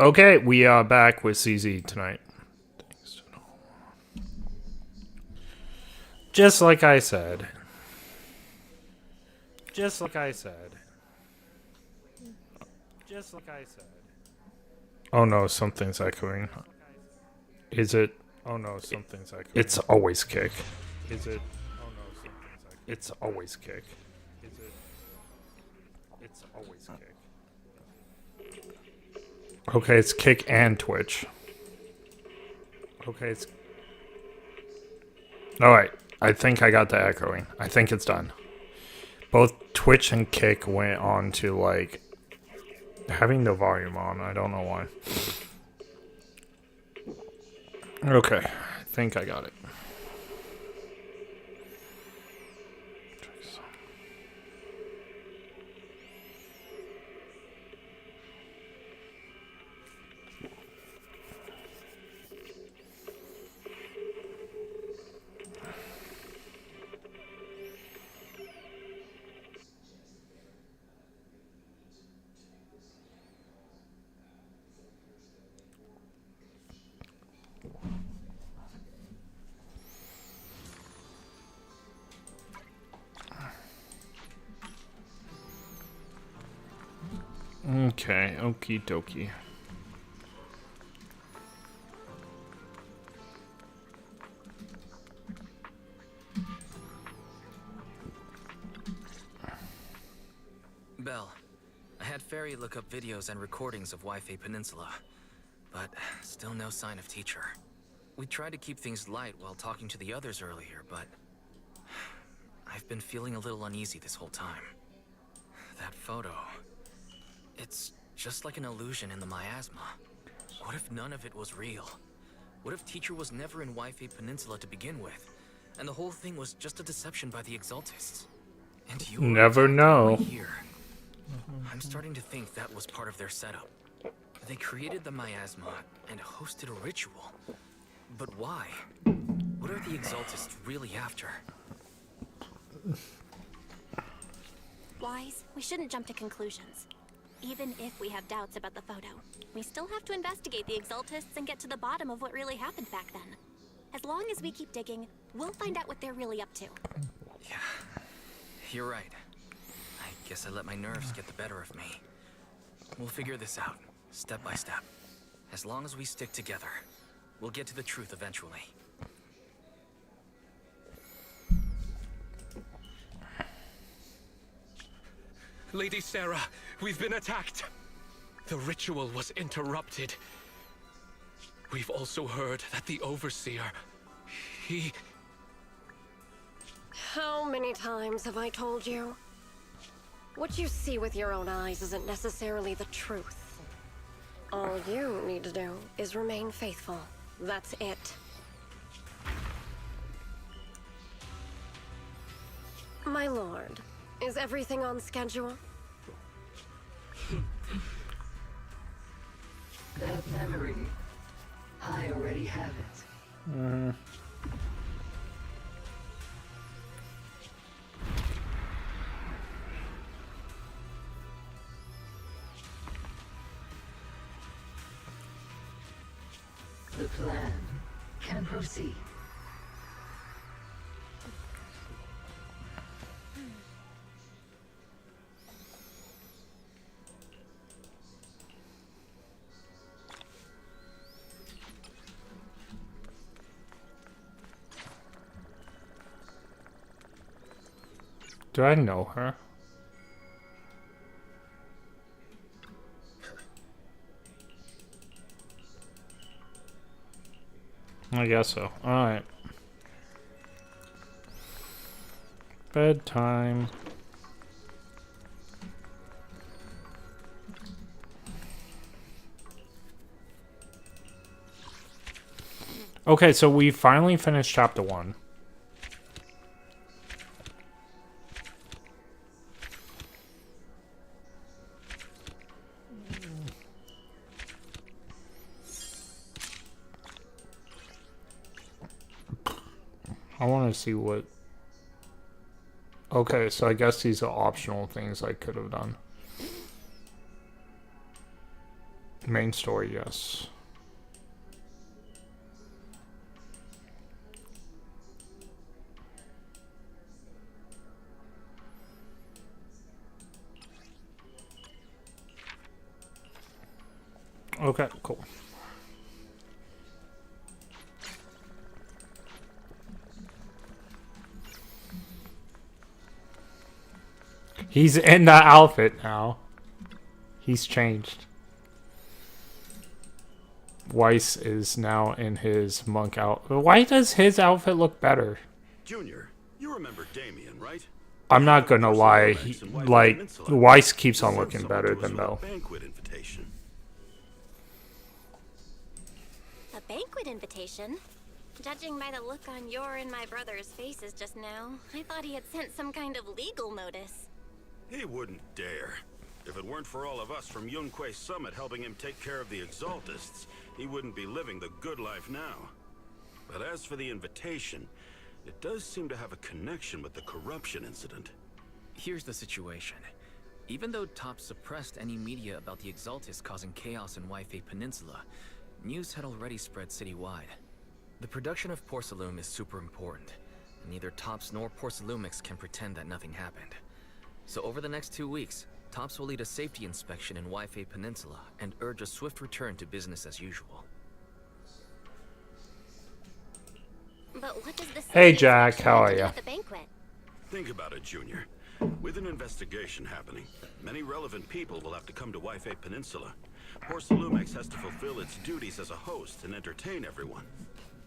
Okay, we are back with ZZ tonight. Just like I said. Just like I said. Just like I said. Oh no, something's echoing. Is it? Oh no, something's echoing. It's always kick. Is it? Oh no, something's echoing. It's always kick. Is it? It's always kick. Okay, it's kick and Twitch. Okay, it's... Alright, I think I got the echoing. I think it's done. Both Twitch and kick went on to, like, having the volume on. I don't know why. Okay, I think I got it. Okay, okie dokie. Belle, I had Fairy look up videos and recordings of Wi-Fi Peninsula, but still no sign of teacher. We tried to keep things light while talking to the others earlier, but I've been feeling a little uneasy this whole time. That photo, it's just like an illusion in the miasma. What if none of it was real? What if teacher was never in Wi-Fi Peninsula to begin with, and the whole thing was just a deception by the Exaltists? And you never know. Here. I'm starting to think that was part of their setup. They created the miasma and hosted a ritual. But why? What are the Exaltists really after? Wise, we shouldn't jump to conclusions. Even if we have doubts about the photo, we still have to investigate the Exaltists and get to the bottom of what really happened back then. As long as we keep digging, we'll find out what they're really up to. Yeah, you're right. I guess I let my nerves get the better of me. We'll figure this out, step by step. As long as we stick together, we'll get to the truth eventually. Lady Sarah, we've been attacked. The ritual was interrupted. We've also heard that the Overseer, he... How many times have I told you? What you see with your own eyes isn't necessarily the truth. All you need to do is remain faithful. That's it. My lord, is everything on schedule? That memory, I already have it. The plan can proceed. Do I know her? I guess so. Alright. Bedtime. Okay, so we finally finished chapter 1. I want to see what... Okay, so I guess these are optional things I could have done. Main story, yes. Okay, cool. He's in the outfit now. He's changed. Weiss is now in his monk outfit. Why does his outfit look better? Junior, you remember Damien, right? I'm not gonna lie. Weiss keeps on looking better than Bell. Banquet invitation. A banquet invitation? Judging by the look on your and my brother's faces just now, I thought he had sent some kind of legal notice. He wouldn't dare. If it weren't for all of us from Yunquei Summit helping him take care of the Exaltists, he wouldn't be living the good life now. But as for the invitation, it does seem to have a connection with the corruption incident. Here's the situation. Even though Top suppressed any media about the Exaltists causing chaos in Wi-Fi Peninsula, news had already spread citywide. The production of Porcelain is super important, and neither Tops nor Porcelumix can pretend that nothing happened. So over the next 2 weeks, Tops will lead a safety inspection in Wi-Fi Peninsula and urge a swift return to business as usual. But what does this Hey Jack, how are you? the banquet? Think about it, Junior. With an investigation happening, many relevant people will have to come to Wi-Fi Peninsula. Porcelumix has to fulfill its duties as a host and entertain everyone.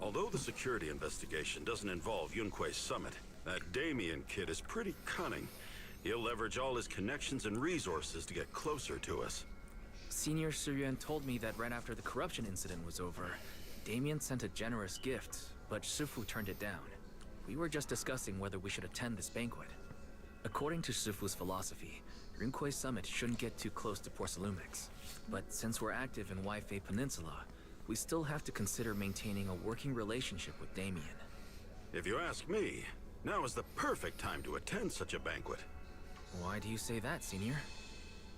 Although the security investigation doesn't involve Yunquei Summit, that Damien kid is pretty cunning. He'll leverage all his connections and resources to get closer to us. Senior Suryuan told me that right after the corruption incident was over, Damien sent a generous gift, but Shifu turned it down. We were just discussing whether we should attend this banquet. According to Shifu's philosophy, Yunquei Summit shouldn't get too close to Porcelumix. But since we're active in Wi-Fi Peninsula, we still have to consider maintaining a working relationship with Damien. If you ask me, now is the perfect time to attend such a banquet. Why do you say that, Senior?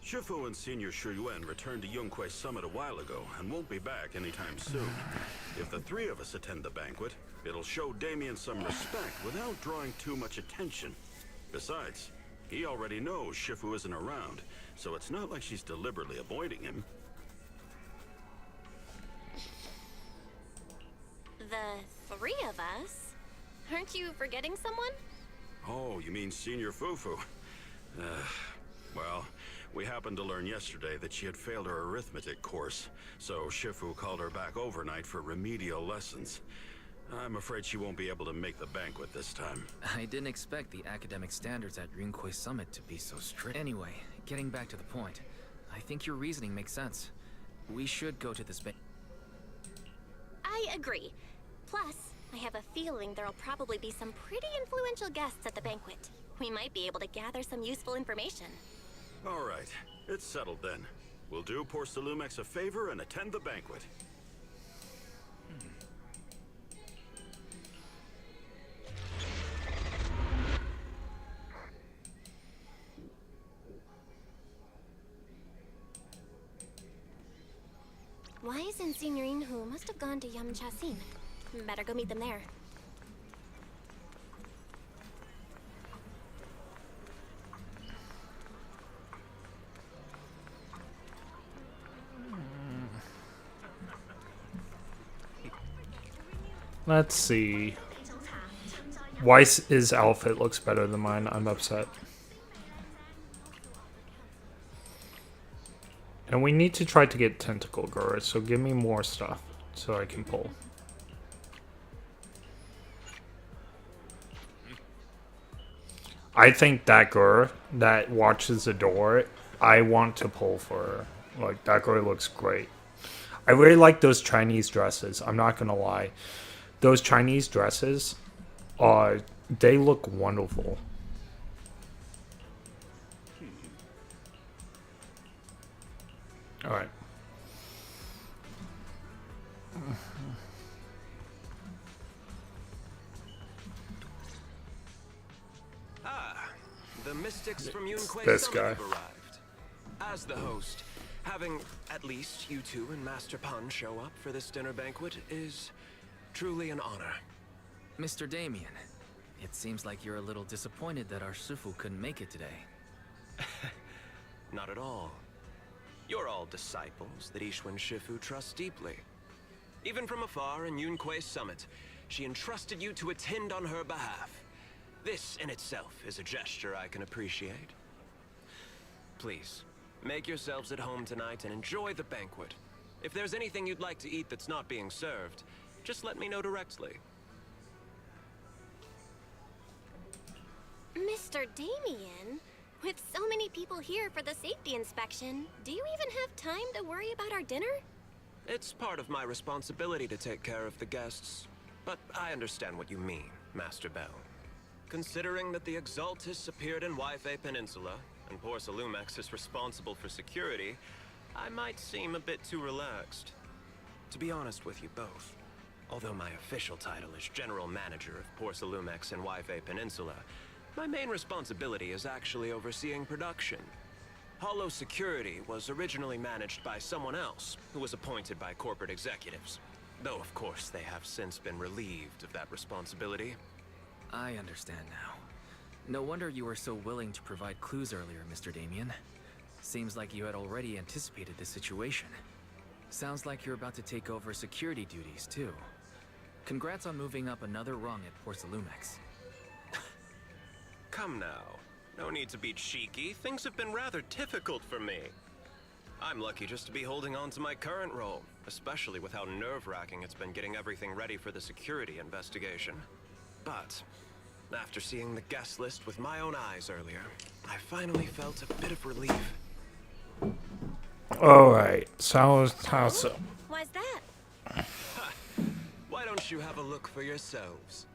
Shifu and Senior Shuyuan returned to Yunquei Summit a while ago and won't be back anytime soon. If the three of us attend the banquet, it'll show Damien some respect without drawing too much attention. Besides, he already knows Shifu isn't around, so it's not like she's deliberately avoiding him. The three of us? Aren't you forgetting someone? Oh, you mean Senior Fufu? Well, we happened to learn yesterday that she had failed her arithmetic course, so Shifu called her back overnight for remedial lessons. I'm afraid she won't be able to make the banquet this time. I didn't expect the academic standards at Yunquei Summit to be so strict. Anyway, getting back to the point, I think your reasoning makes sense. We should go to this banquet. I agree. Plus, I have a feeling there'll probably be some pretty influential guests at the banquet. We might be able to gather some useful information. All right, it's settled then. We'll do Porcelumix a favor and attend the banquet. Weiss and Senior Inhu must have gone to Yamchasin. Better go meet them there. Let's see. Weiss's outfit looks better than mine. I'm upset. And we need to try to get Tentacle Gura, so give me more stuff so I can pull. I think that Gura that watches the door, I want to pull for her. Like, that Gura looks great. I really like those Chinese dresses. I'm not gonna lie. Those Chinese dresses, they look wonderful. All right. The mystics from Yunquei This Summit guy. have arrived. As the host, Having at least you two and Master Pun show up for this dinner banquet is truly an honor. Mr. Damien, it seems like you're a little disappointed that our Shifu couldn't make it today. Not at all. You're all disciples that Ishwan Shifu trusts deeply. Even from afar in Yunque's summit, she entrusted you to attend on her behalf. This in itself is a gesture I can appreciate. Please, make yourselves at home tonight and enjoy the banquet. If there's anything you'd like to eat that's not being served, just let me know directly. Mr. Damien, with so many people here for the safety inspection, do you even have time to worry about our dinner? It's part of my responsibility to take care of the guests, but I understand what you mean, Master Bell. Considering that the Exaltus appeared in Wi-Fi Peninsula, and Porsalumex is responsible for security, I might seem a bit too relaxed. To be honest with you both, although my official title is General Manager of Porsalumex and Wi-Fi Peninsula, my main responsibility is actually overseeing production. Hollow Security was originally managed by someone else, who was appointed by corporate executives. Though, of course, they have since been relieved of that responsibility. I understand now. No wonder you were so willing to provide clues earlier, Mr. Damien. Seems like you had already anticipated this situation. Sounds like you're about to take over security duties, too. Congrats on moving up another rung at Porsalumex. Come now. No need to be cheeky. Things have been rather difficult for me. I'm lucky just to be holding on to my current role, especially with how nerve-wracking it's been getting everything ready for the security investigation. But after seeing the guest list with my own eyes earlier, I finally felt a bit of relief. Alright, so how's it? Why's that? Why don't you have a look for yourselves?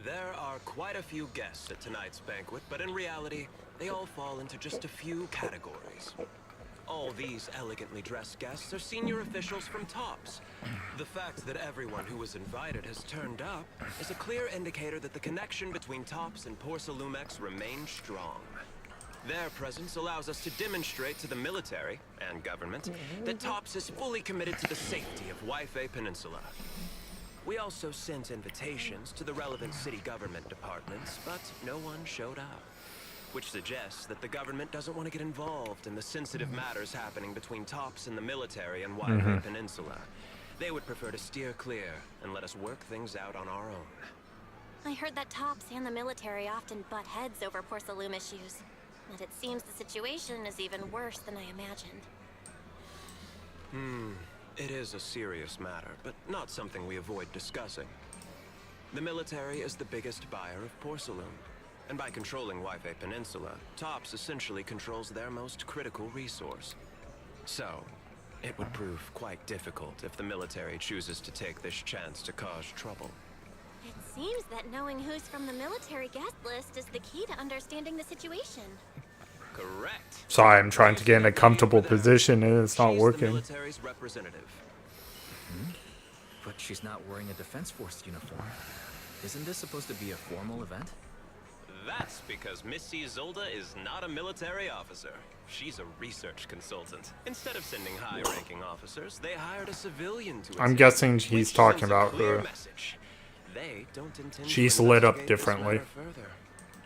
There are quite a few guests at tonight's banquet, but in reality, they all fall into just a few categories. All these elegantly dressed guests are senior officials from TOPS. The fact that everyone who was invited has turned up is a clear indicator that the connection between TOPS and Porsalumex remains strong. Their presence allows us to demonstrate to the military and government that TOPS is fully committed to the safety of Wi-Fi Peninsula. We also sent invitations to the relevant city government departments, but no one showed up. Which suggests that the government doesn't want to get involved in the sensitive matters happening between TOPS and the military and Wi-Fi Peninsula. They would prefer to steer clear and let us work things out on our own. I heard that TOPS and the military often butt heads over Porsalume issues. But it seems the situation is even worse than I imagined. It is a serious matter, but not something we avoid discussing. The military is the biggest buyer of porcelain, and by controlling Wi-Fi Peninsula, TOPS essentially controls their most critical resource. So, it would prove quite difficult if the military chooses to take this chance to cause trouble. It seems that knowing who's from the military guest list is the key to understanding the situation. Correct. Sorry, I'm trying to get in a comfortable position and it's not She's working. the military's representative. But she's not wearing a Defense Force uniform. Isn't this supposed to be a formal event? That's because Missy Zolda is not a military officer. She's a research consultant. Instead of sending high-ranking officers, they hired a civilian to I'm attend, guessing he's which talking sends a about clear her. message. They don't intend She's to lit up investigate this differently. matter further.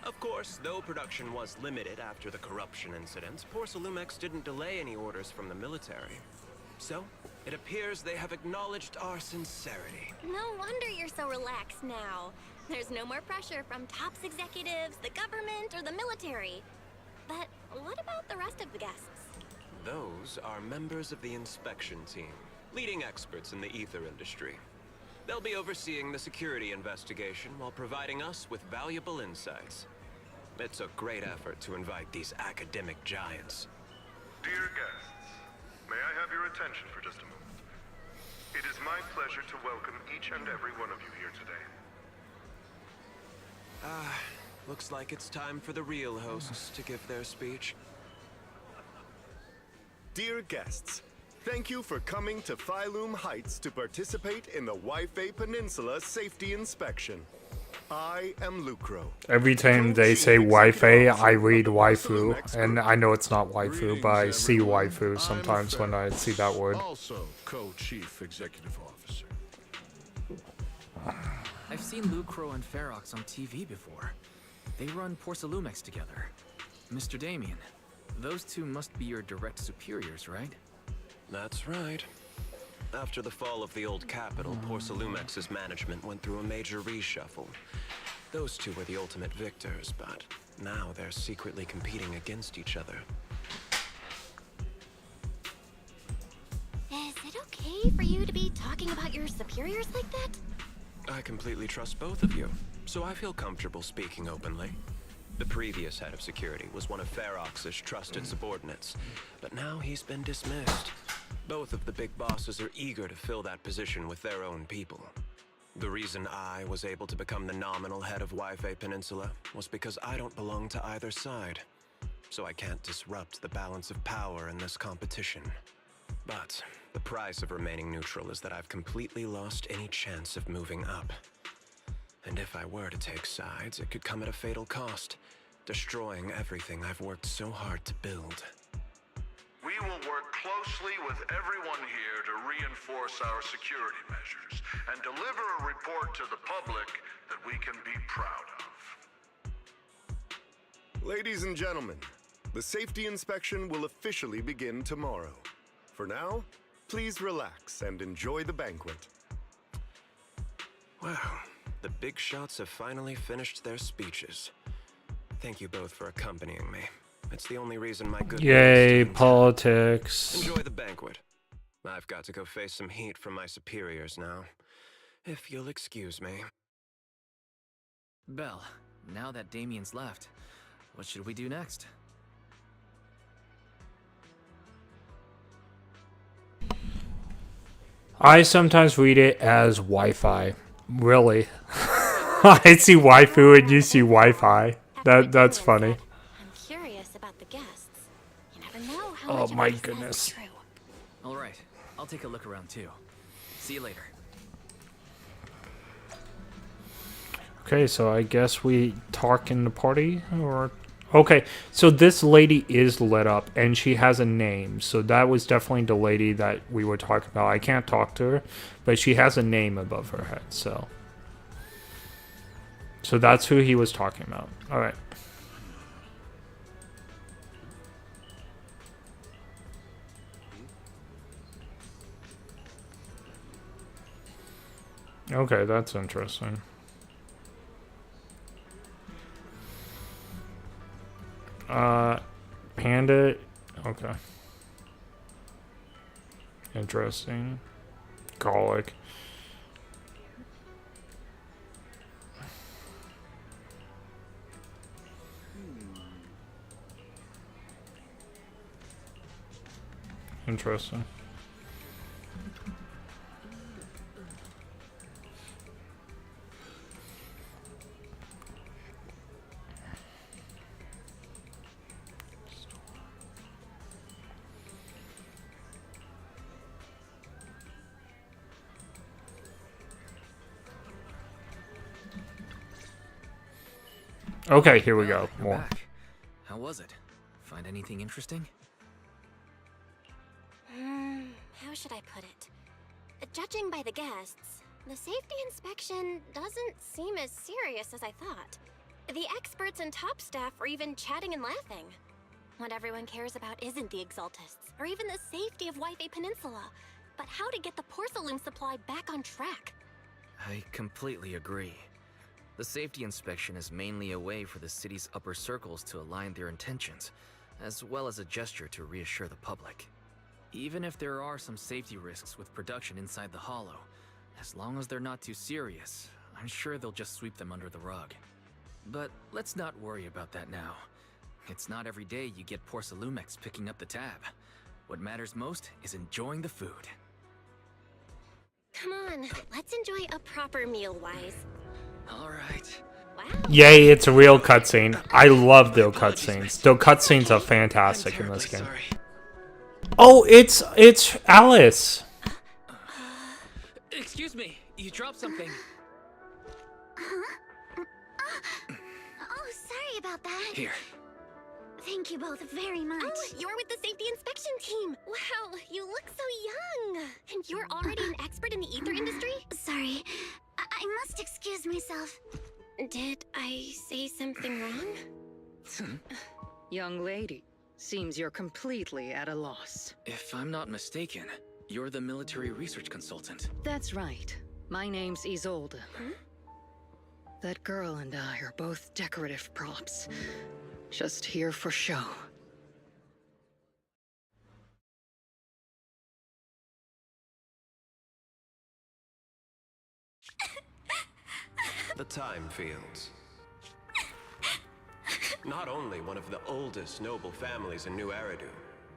Of course, though production was limited after the corruption incident, Porsalumex didn't delay any orders from the military. So, it appears they have acknowledged our sincerity. No wonder you're so relaxed now. There's no more pressure from TOPS executives, the government, or the military. But what about the rest of the guests? Those are members of the inspection team, leading experts in the ether industry. They'll be overseeing the security investigation while providing us with valuable insights. It's a great effort to invite these academic giants. Dear guests, may I have your attention for just a moment? It is my pleasure to welcome each and every one of you here today. Looks like it's time for the real hosts to give their speech. Dear guests, thank you for coming to Phylum Heights to participate in the Wi-Fi Peninsula Safety Inspection. I am Lucro. Every time they say waifu, I read waifu, and I know it's not waifu, but I see waifu sometimes when I see that word. Also, co-chief executive officer. I've seen Lucro and Ferox on TV before. They run Porcelumex together. Mr. Damien, those two must be your direct superiors, right? That's right. After the fall of the old capital, Porcelumex's management went through a major reshuffle. Those two were the ultimate victors, but now they're secretly competing against each other. Is it okay for you to be talking about your superiors like that? I completely trust both of you, so I feel comfortable speaking openly. The previous head of security was one of Ferox's trusted subordinates, but now he's been dismissed. Both of the big bosses are eager to fill that position with their own people. The reason I was able to become the nominal head of Wi-Fi Peninsula was because I don't belong to either side, so I can't disrupt the balance of power in this competition. But the price of remaining neutral is that I've completely lost any chance of moving up. And if I were to take sides, it could come at a fatal cost, destroying everything I've worked so hard to build. We will work closely with everyone here to reinforce our security measures and deliver a report to the public that we can be proud of. Ladies and gentlemen, the safety inspection will officially begin tomorrow. For now, please relax and enjoy the banquet. Wow, the big shots have finally finished their speeches. Thank you both for accompanying me. It's the only reason my good Yay, politics. Enjoy the banquet. I've got to go face some heat from my superiors now. If you'll excuse me. Belle, now that Damien's left, what should we do next? I sometimes read it as Wi-Fi. Really. I see waifu and you see Wi-Fi. That's funny. I'm curious about the guests. You never know how Oh much of my what he says is goodness. true. All right, I'll take a look around too. See you later. Okay, so I guess we talk in the party, or... Okay, so this lady is lit up, and she has a name, so that was definitely the lady that we were talking about. I can't talk to her, but she has a name above her head, so... So that's who he was talking about. Alright. Okay, that's interesting. Panda. Okay. Interesting. Garlic. Interesting. Okay, here we go. You're More. back. How was it? Find anything interesting? How should I put it? Judging by the guests, the safety inspection doesn't seem as serious as I thought. The experts and top staff were even chatting and laughing. What everyone cares about isn't the Exaltists, or even the safety of Wi-Fi Peninsula, but how to get the porcelain supply back on track. I completely agree. The safety inspection is mainly a way for the city's upper circles to align their intentions, as well as a gesture to reassure the public. Even if there are some safety risks with production inside the Hollow, as long as they're not too serious, I'm sure they'll just sweep them under the rug. But let's not worry about that now. It's not every day you get Porcelumex picking up the tab. What matters most is enjoying the food. Come on, let's enjoy a proper meal, Wise. All right. Wow. Yay, it's a real cutscene. I love the cutscenes. The cutscenes are fantastic in this game. Sorry. Oh, it's Alice. Excuse me, you dropped something. Oh, sorry about that. Here. Thank you both very much. Oh, you're with the safety inspection team. Wow, you look so young. And you're already an expert in the ether industry? Sorry, I must excuse myself. Did I say something wrong? Young lady, seems you're completely at a loss. If I'm not mistaken, you're the military research consultant. That's right. My name's Isolde. Huh? That girl and I are both decorative props. Just here for show. The Time Fields. Not only one of the oldest noble families in New Eridu,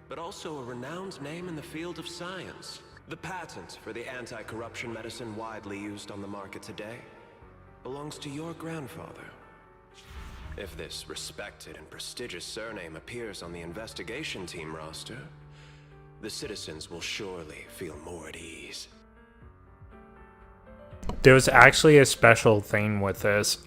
but also a renowned name in the field of science. The patent for the anti-corruption medicine widely used on the market today belongs to your grandfather. If this respected and prestigious surname appears on the investigation team roster, the citizens will surely feel more at ease. There was actually a special thing with this.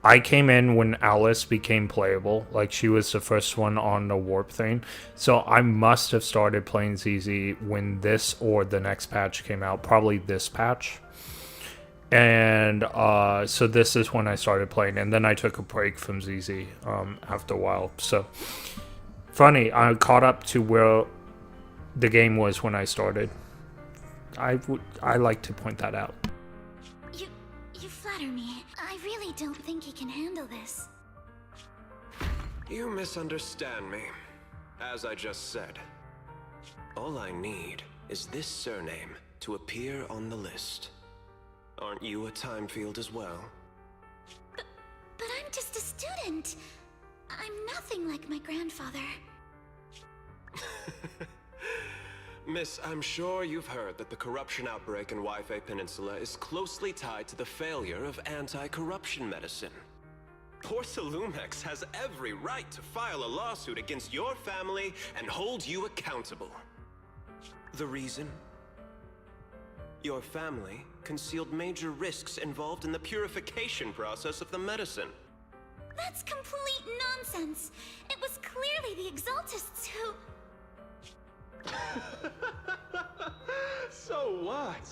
I came in when Alice became playable. Like, she was the first one on the warp thing. So I must have started playing ZZ when this or the next patch came out. Probably this patch. And so this is when I started playing. And then I took a break from ZZ after a while. So, funny, I caught up to where the game was when I started. I like to point that out. You flatter me. I really don't think he can handle this. You misunderstand me. As I just said, all I need is this surname to appear on the list. Aren't you a time field as well? But I'm just a student. I'm nothing like my grandfather. Miss, I'm sure you've heard that the corruption outbreak in Wi-Fi Peninsula is closely tied to the failure of anti-corruption medicine. Porcelumex has every right to file a lawsuit against your family and hold you accountable. The reason? Your family concealed major risks involved in the purification process of the medicine. That's complete nonsense. It was clearly the Exaltists who... So what?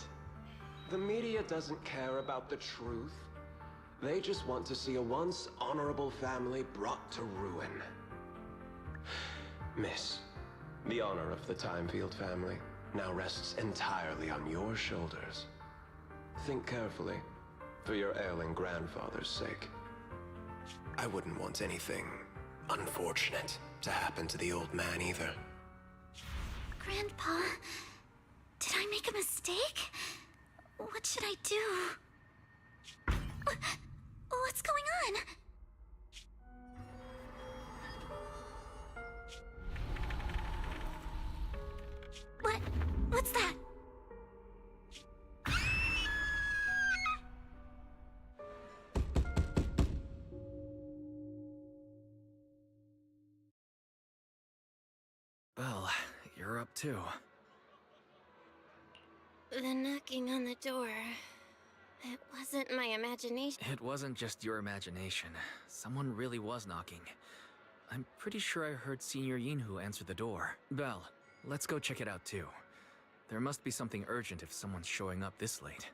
The media doesn't care about the truth. They just want to see a once honorable family brought to ruin. Miss, the honor of the Timefield family now rests entirely on your shoulders. Think carefully, for your ailing grandfather's sake. I wouldn't want anything unfortunate to happen to the old man either. Grandpa, did I make a mistake? What should I do? What's going on? What's that? Well, you're up too. The knocking on the door. It wasn't my imagination. It wasn't just your imagination. Someone really was knocking. I'm pretty sure I heard Senior Yinhu answer the door. Belle, let's go check it out too. There must be something urgent if someone's showing up this late.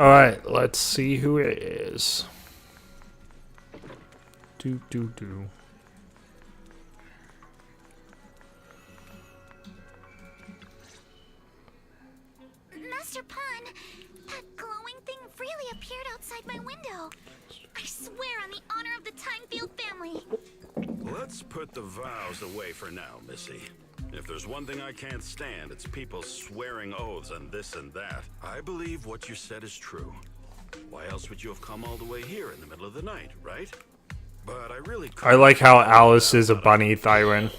Alright, let's see who it is. Do. Master Pan, that glowing thing really appeared outside my window. I swear on the honor of the Timefield family. Let's put the vows away for now, Missy. If there's one thing I can't stand, it's people swearing oaths and this and that. I believe what you said is true. Why else would you have come all the way here in the middle of the night, right? But I really I like how Alice is a bunny Thyran.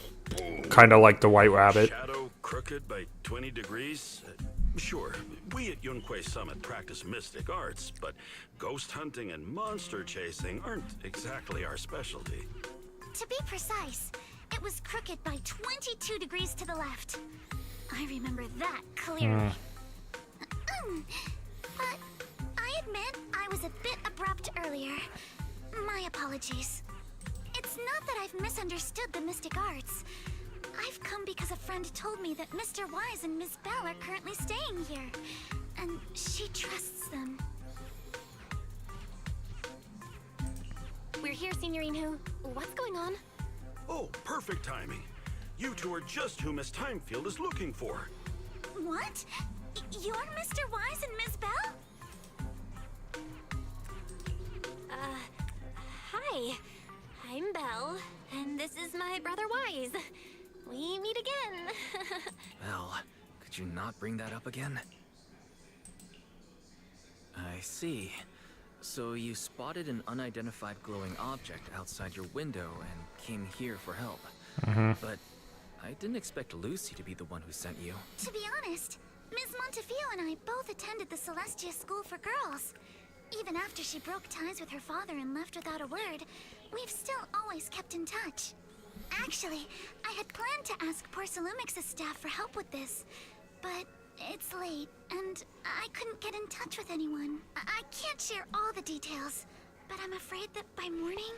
Kind of like the White Rabbit. Shadow crooked by 20 degrees? Sure, we at Yunquei Summit practice mystic arts, but ghost hunting and monster chasing aren't exactly our specialty. To be precise, it was crooked by 22 degrees to the left. I remember that clearly. But I admit I was a bit abrupt earlier. My apologies. It's not that I've misunderstood the mystic arts. I've come because a friend told me that Mr. Wise and Miss Bell are currently staying here, and she trusts them. We're here, Signorine. What's going on? Oh, perfect timing. You two are just who Miss Timefield is looking for. What? You're Mr. Wise and Miss Bell? Hi. I'm Belle, and this is my brother Wise. We meet again. Well, could you not bring that up again? I see. So you spotted an unidentified glowing object outside your window and came here for help. But I didn't expect Lucy to be the one who sent you. To be honest, Ms. Montefiore and I both attended the Celestia School for Girls. Even after she broke ties with her father and left without a word, we've still always kept in touch. Actually, I had planned to ask Porcelumix's staff for help with this, but it's late, and I couldn't get in touch with anyone. I can't share all the details, but I'm afraid that by morning,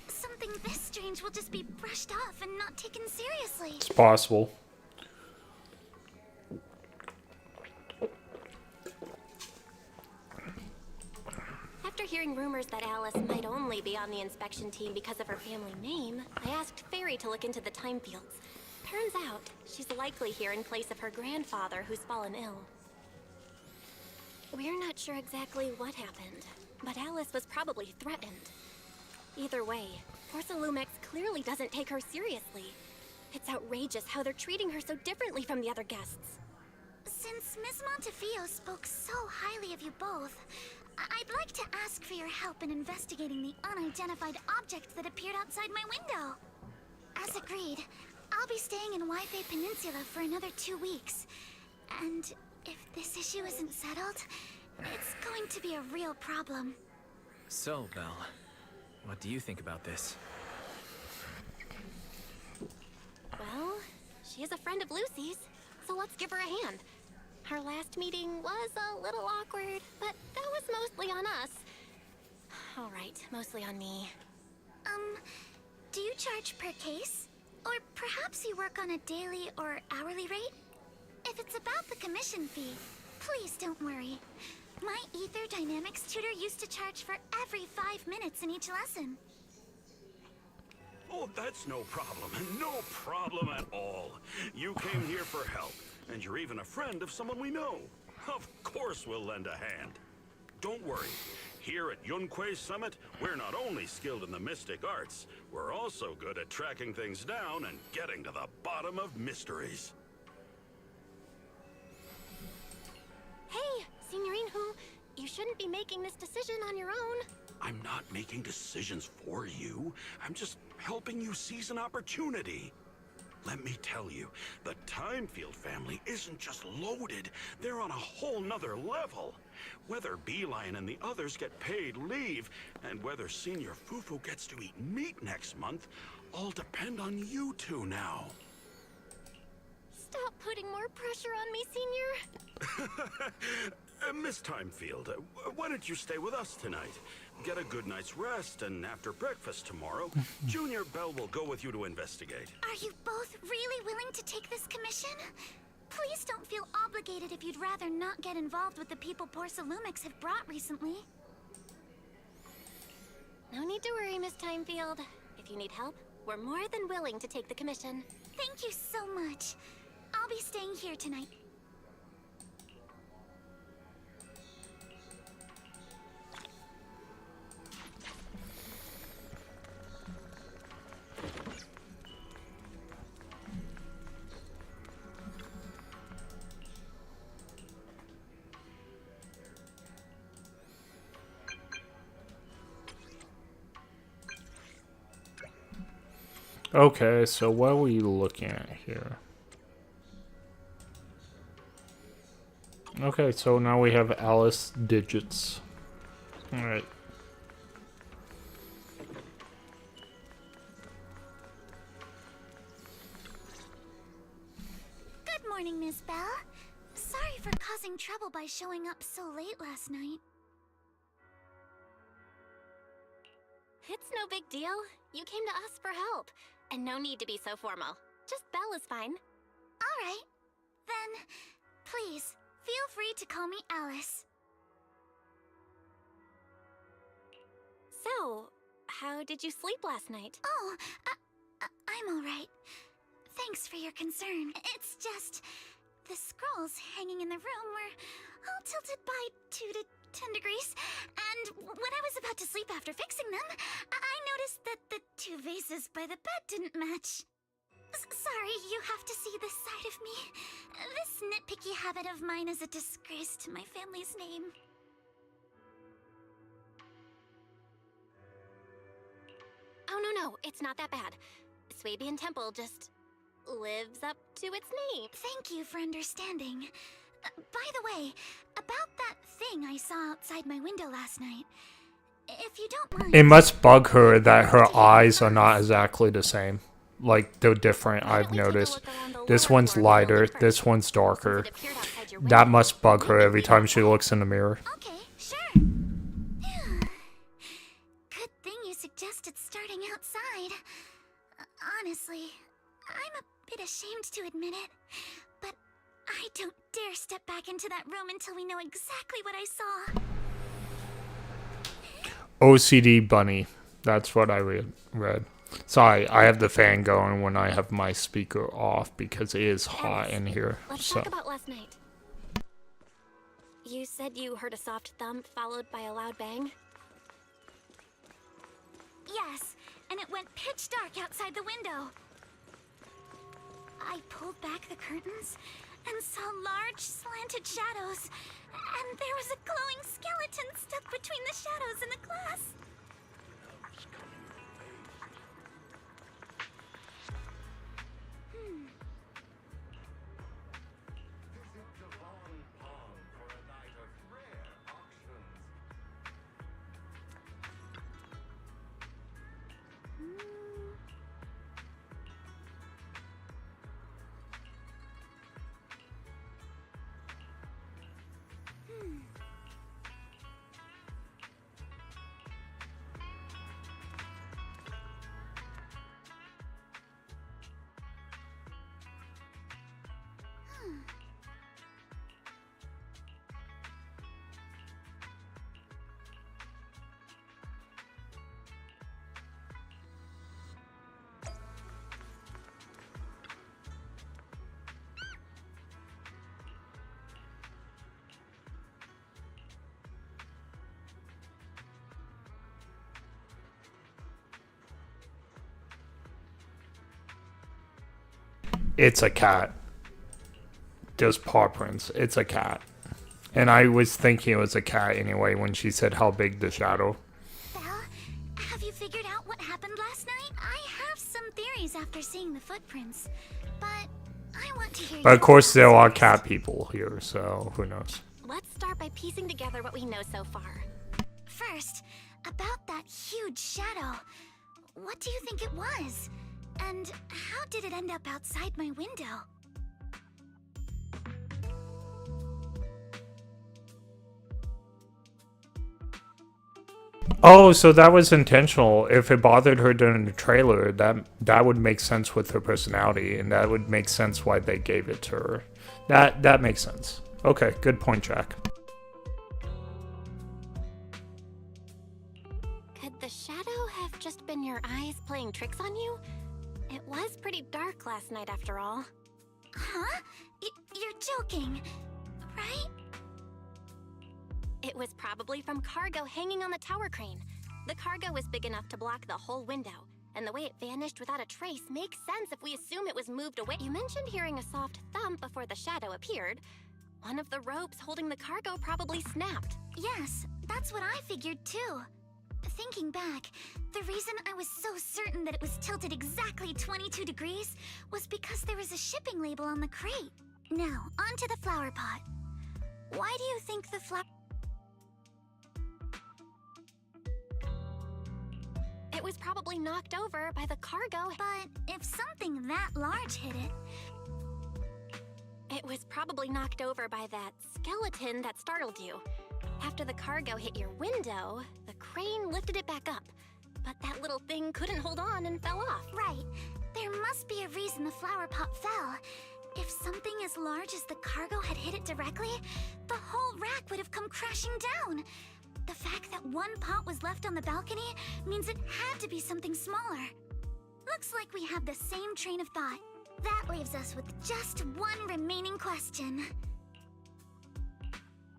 something this strange will just be brushed off and not taken seriously. It's possible. After hearing rumors that Alice might only be on the inspection team because of her family name, I asked Fairy to look into the time fields. Turns out, she's likely here in place of her grandfather who's fallen ill. We're not sure exactly what happened, but Alice was probably threatened. Either way, Porcelumix clearly doesn't take her seriously. It's outrageous how they're treating her so differently from the other guests. Since Miss Montefiore spoke so highly of you both, I'd like to ask for your help in investigating the unidentified object that appeared outside my window. As agreed, I'll be staying in Wi-Fi Peninsula for another 2 weeks. And if this issue isn't settled, it's going to be a real problem. So, Belle, what do you think about this? Well, she is a friend of Lucy's, so let's give her a hand. Our last meeting was a little awkward, but that was mostly on us. All right, mostly on me. Do you charge per case? Or perhaps you work on a daily or hourly rate? If it's about the commission fee, please don't worry. My Ether Dynamics tutor used to charge for every 5 minutes in each lesson. Oh, that's no problem. No problem at all. You came here for help, and you're even a friend of someone we know. Of course we'll lend a hand. Don't worry. Here at Yunque's Summit, we're not only skilled in the mystic arts, we're also good at tracking things down and getting to the bottom of mysteries. Hey, Signorine Hu, you shouldn't be making this decision on your own. I'm not making decisions for you. I'm just helping you seize an opportunity. Let me tell you, the Timefield family isn't just loaded, they're on a whole nother level. Whether Beeline and the others get paid leave, and whether Senior Fufu gets to eat meat next month, all depend on you two now. Stop putting more pressure on me, Senior. Miss Timefield, why don't you stay with us tonight? Get a good night's rest, and after breakfast tomorrow, Junior Belle will go with you to investigate. Are you both really willing to take this commission? Please don't feel obligated if you'd rather not get involved with the people Porcelumix have brought recently. No need to worry, Miss Timefield. If you need help, we're more than willing to take the commission. Thank you so much. I'll be staying here tonight. Okay, so what are we looking at here? Okay, so now we have Alice digits. Alright. Good morning, morning, Miss Bell. Sorry for causing trouble by showing up so late last night. It's no big deal. You came to us for help. And no need to be so formal. Just Belle is fine. Alright. Then, please, feel free to call me Alice. So, how did you sleep last night? Oh, I'm alright. Thanks for your concern. It's just... the scrolls hanging in the room were all tilted by 2 to 10 degrees, and when I was about to sleep after fixing them, I noticed that the 2 vases by the bed didn't match. Sorry, you have to see this side of me. This nitpicky habit of mine is a disgrace to my family's name. Oh no, it's not that bad. Swabian Temple just lives up to its name. Thank you for understanding. By the way, about that thing I saw outside my window last night, if you don't mind... It must bug her that her eyes are not exactly the same. Like, they're different, I've noticed. This one's lighter, this one's darker. That must bug her every time she looks in the mirror. Okay, sure. Good thing you suggested starting outside. Honestly, I'm a bit ashamed to admit it, but I don't dare step back into that room until we know exactly what I saw. OCD bunny. That's what I read. Sorry, I have the fan going when I have my speaker off because it is hot in here. Let's talk about last night. You said you heard a soft thump followed by a loud bang? Yes, and it went pitch dark outside the window. I pulled back the curtains and saw large slanted shadows, and there was a glowing skeleton stuck between the shadows and the glass. It's a cat. There's paw prints. It's a cat. And I was thinking it was a cat anyway when she said how big the shadow. Belle, have you figured out what happened last night? I have some theories after seeing the footprints, but I want to hear But of course there are cat people here, so who knows. Let's start by piecing together what we know so far. First, about that huge shadow. What do you think it was? And how did it end up outside my window? Oh, so that was intentional. If it bothered her during the trailer, that would make sense with her personality, and that would make sense why they gave it to her. That makes sense. Okay, good point, Jack. Could the shadow have just been your eyes playing tricks on you? It was pretty dark last night after all. Huh? You're joking, right? It was probably from cargo hanging on the tower crane. The cargo was big enough to block the whole window, and the way it vanished without a trace makes sense if we assume it was moved away. You mentioned hearing a soft thump before the shadow appeared. One of the ropes holding the cargo probably snapped. Yes, that's what I figured too. Thinking back, the reason I was so certain that it was tilted exactly 22 degrees was because there was a shipping label on the crate. Now, onto the flower pot. Why do you think the It was probably knocked over by the cargo, but if something that large hit it... It was probably knocked over by that skeleton that startled you. After the cargo hit your window, the crane lifted it back up. But that little thing couldn't hold on and fell off. Right. There must be a reason the flower pot fell. If something as large as the cargo had hit it directly, the whole rack would have come crashing down. The fact that one pot was left on the balcony means it had to be something smaller. Looks like we have the same train of thought. That leaves us with just one remaining question.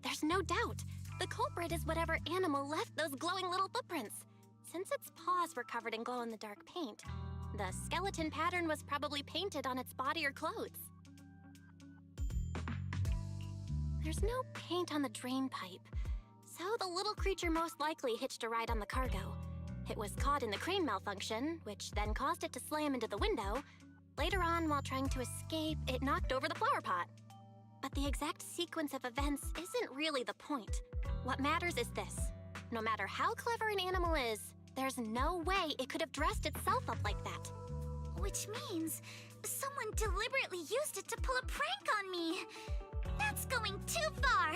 There's no doubt. The culprit is whatever animal left those glowing little footprints. Since its paws were covered in glow-in-the-dark paint, the skeleton pattern was probably painted on its body or clothes. There's no paint on the drain pipe, so the little creature most likely hitched a ride on the cargo. It was caught in the crane malfunction, which then caused it to slam into the window. Later on, while trying to escape, it knocked over the flower pot. But the exact sequence of events isn't really the point. What matters is this. No matter how clever an animal is, there's no way it could have dressed itself up like that. Which means someone deliberately used it to pull a prank on me. That's going too far.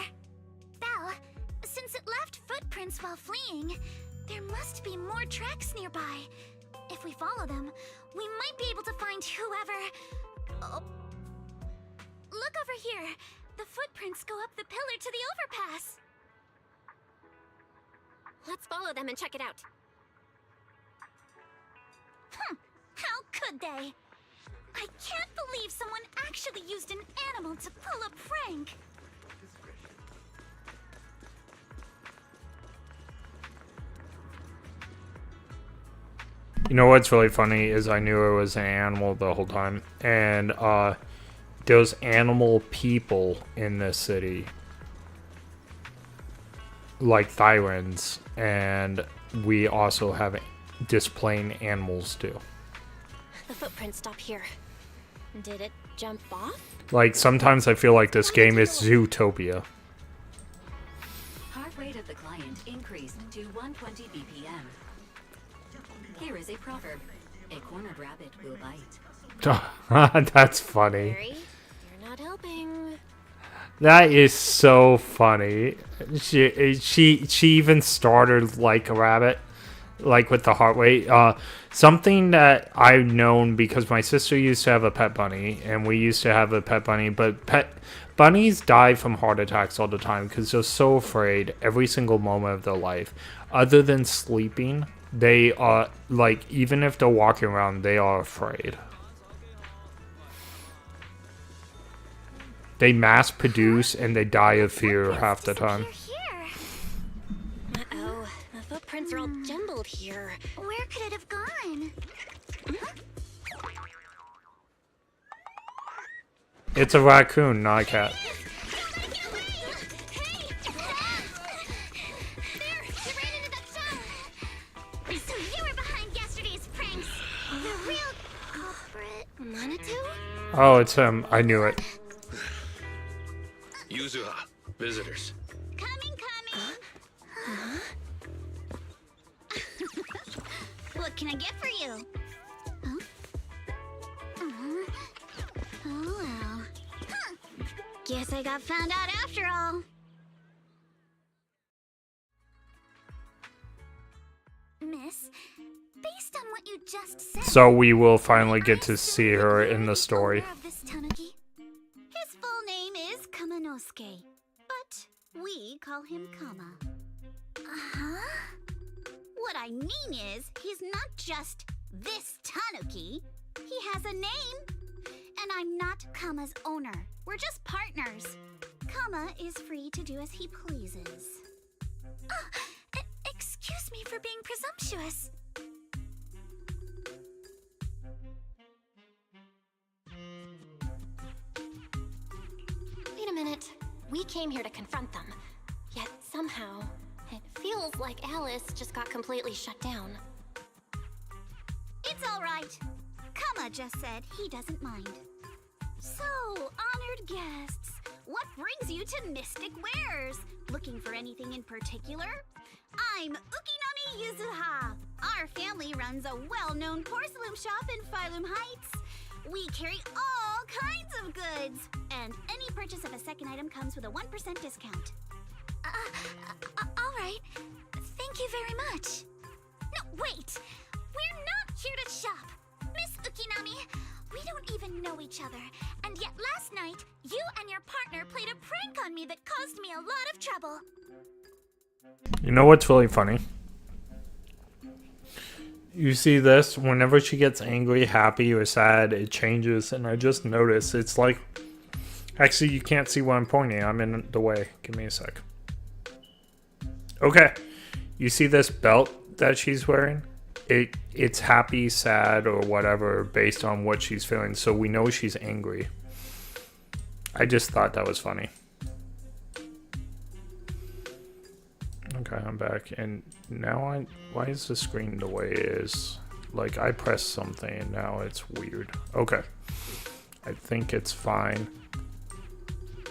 Belle, since it left footprints while fleeing, there must be more tracks nearby. If we follow them, we might be able to find whoever... Oh. Look over here. The footprints go up the pillar to the overpass. Let's follow them and check it out. How could they? I can't believe someone actually used an animal to pull a prank. You know what's really funny is I knew it was an animal the whole time, and there's animal people in this city, like Thyrans, and we also have displain animals too. The footprints stop here. Did it jump off? Like, sometimes I feel like this game is Zootopia. Heart rate of the client increased to 120 BPM. Here is a proverb. A cornered rabbit will bite. That's funny. Barry, you're not helping. That is so funny. She even started like a rabbit, like with the heart rate. Something that I've known because my sister used to have a pet bunny, and we used to have a pet bunny, but pet bunnies die from heart attacks all the time because they're so afraid every single moment of their life. Other than sleeping, they are, like, even if they're walking around, they are afraid. They mass produce and they die of fear half the time. Uh-oh, the footprints are all jumbled here. Where could it have gone? It's a raccoon, not a cat. So you were behind yesterday's pranks. The real culprit. Manitou? Oh, it's him. I knew it. Yuzuha, visitors. Coming. What can I get for you? Huh? Oh, well. Guess I got found out after all. Miss, based on what you just said... So we will finally get to see her in the story. His full name is Kamanosuke, but we call him Kama. Uh-huh. What I mean is, he's not just this Tanuki. He has a name. And I'm not Kama's owner. We're just partners. Kama is free to do as he pleases. Excuse me for being presumptuous. Wait a minute. We came here to confront them. Yet somehow, it feels like Alice just got completely shut down. It's all right. Kama just said he doesn't mind. So, honored guests, what brings you to Mystic Wares? Looking for anything in particular? I'm Ukinami Yuzuha. Our family runs a well-known porcelain shop in Phylum Heights. We carry all kinds of goods, and any purchase of a second item comes with a 1% discount. All right. Thank you very much. No, wait! We're not here to shop! Miss Ukinami, we don't even know each other, and yet last night, you and your partner played a prank on me that caused me a lot of trouble. You know what's really funny? You see this, whenever she gets angry, happy, or sad, it changes, and I just noticed, it's like... Actually, you can't see what I'm pointing, I'm in the way. Give me a sec. Okay. You see this belt that she's wearing? It's happy, sad, or whatever based on what she's feeling. So we know she's angry. I just thought that was funny. Okay, I'm back. And now why is the screen the way it is? Like, I pressed something and now it's weird. Okay. I think it's fine.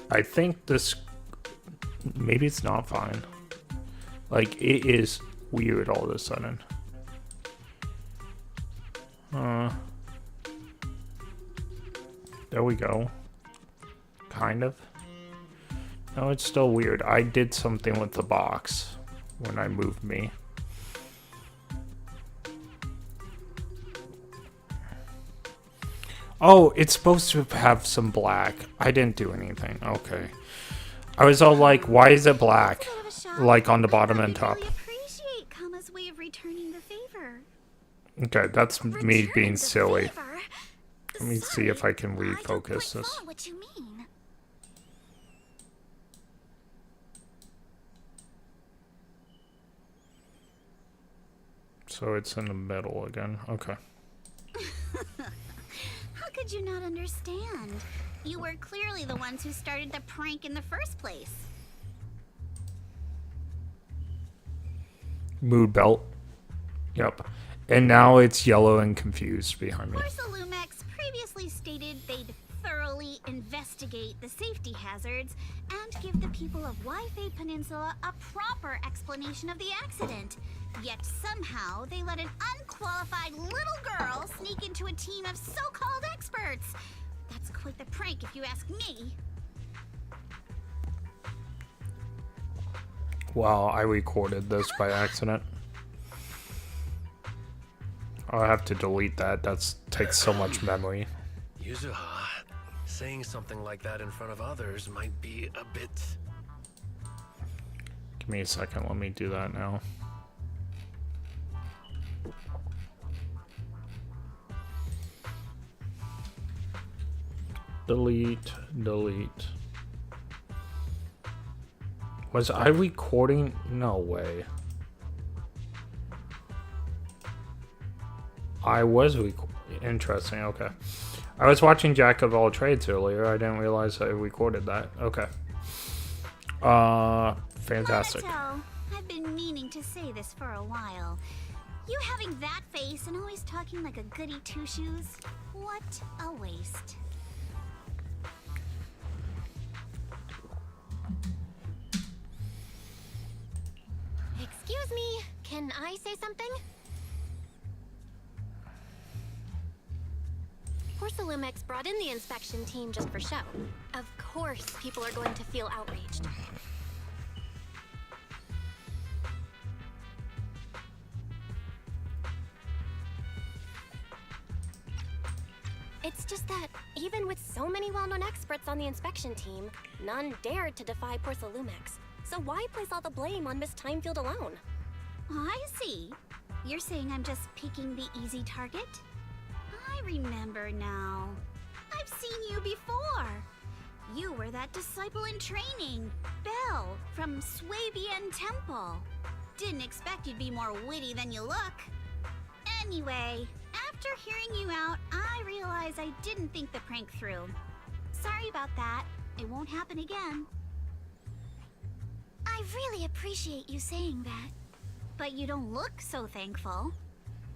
I think this... Maybe it's not fine. Like, it is weird all of a sudden. There we go. Kind of. No, it's still weird. I did something with the box when I moved me. Oh, it's supposed to have some black. I didn't do anything. Okay. I was all like, why is it black? Like on the bottom and top. I appreciate Kama's way of returning the favor. Okay, that's me being silly. Let me see if I can refocus this. What you mean? So it's in the middle again. Okay. How could you not understand? You were clearly the ones who started the prank in the first place. Mood belt. Yep. And now it's yellow and confused behind me. Lumex previously stated they'd thoroughly investigate the safety hazards and give the people of Wi-Fi Peninsula a proper explanation of the accident. Yet somehow they let an unqualified little girl sneak into a team of so-called experts. That's quite the prank if you ask me. Wow, I recorded this by accident. I'll have to delete that. That takes so much memory. Yuzuha, saying something like that in front of others might be a bit... Give me a second. Let me do that now. Delete, delete. Was I recording? No way. I was interesting, okay. I was watching Jack of All Trades earlier. I didn't realize I recorded that. Okay. Fantastic. Monato, I've been meaning to say this for a while. You having that face and always talking like a goody two-shoes? What a waste. Excuse me, can I say something? Lumex brought in the inspection team just for show. Of course, people are going to feel outraged. It's just that, even with so many well-known experts on the inspection team, none dared to defy Lumex. So why place all the blame on Miss Timefield alone? I see. You're saying I'm just picking the easy target? I remember now. I've seen you before. You were that disciple in training, Belle, from Swabian Temple. Didn't expect you'd be more witty than you look. Anyway, after hearing you out, I realized I didn't think the prank through. Sorry about that. It won't happen again. I really appreciate you saying that. But you don't look so thankful.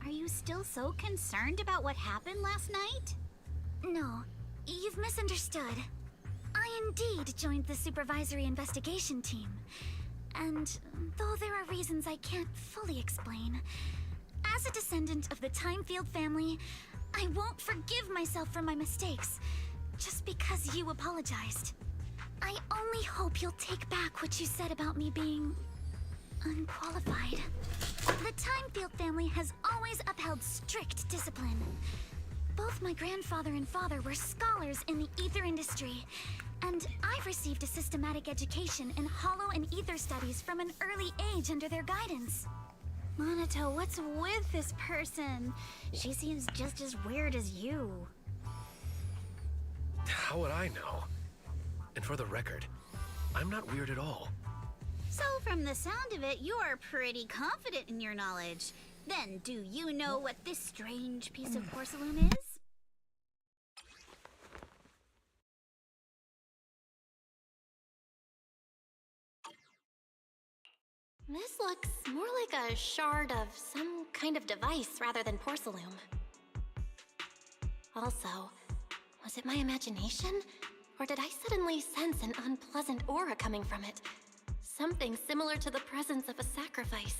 Are you still so concerned about what happened last night? No, you've misunderstood. I indeed joined the supervisory investigation team. And though there are reasons I can't fully explain, as a descendant of the Timefield family, I won't forgive myself for my mistakes, just because you apologized. I only hope you'll take back what you said about me being unqualified. The Timefield family has always upheld strict discipline. Both my grandfather and father were scholars in the ether industry, and I've received a systematic education in hollow and ether studies from an early age under their guidance. Monato, what's with this person? She seems just as weird as you. How would I know? And for the record, I'm not weird at all. So from the sound of it, you're pretty confident in your knowledge. Then, do you know what this strange piece of porcelain is? This looks more like a shard of some kind of device rather than porcelain. Also, was it my imagination? Or did I suddenly sense an unpleasant aura coming from it? Something similar to the presence of a sacrifice.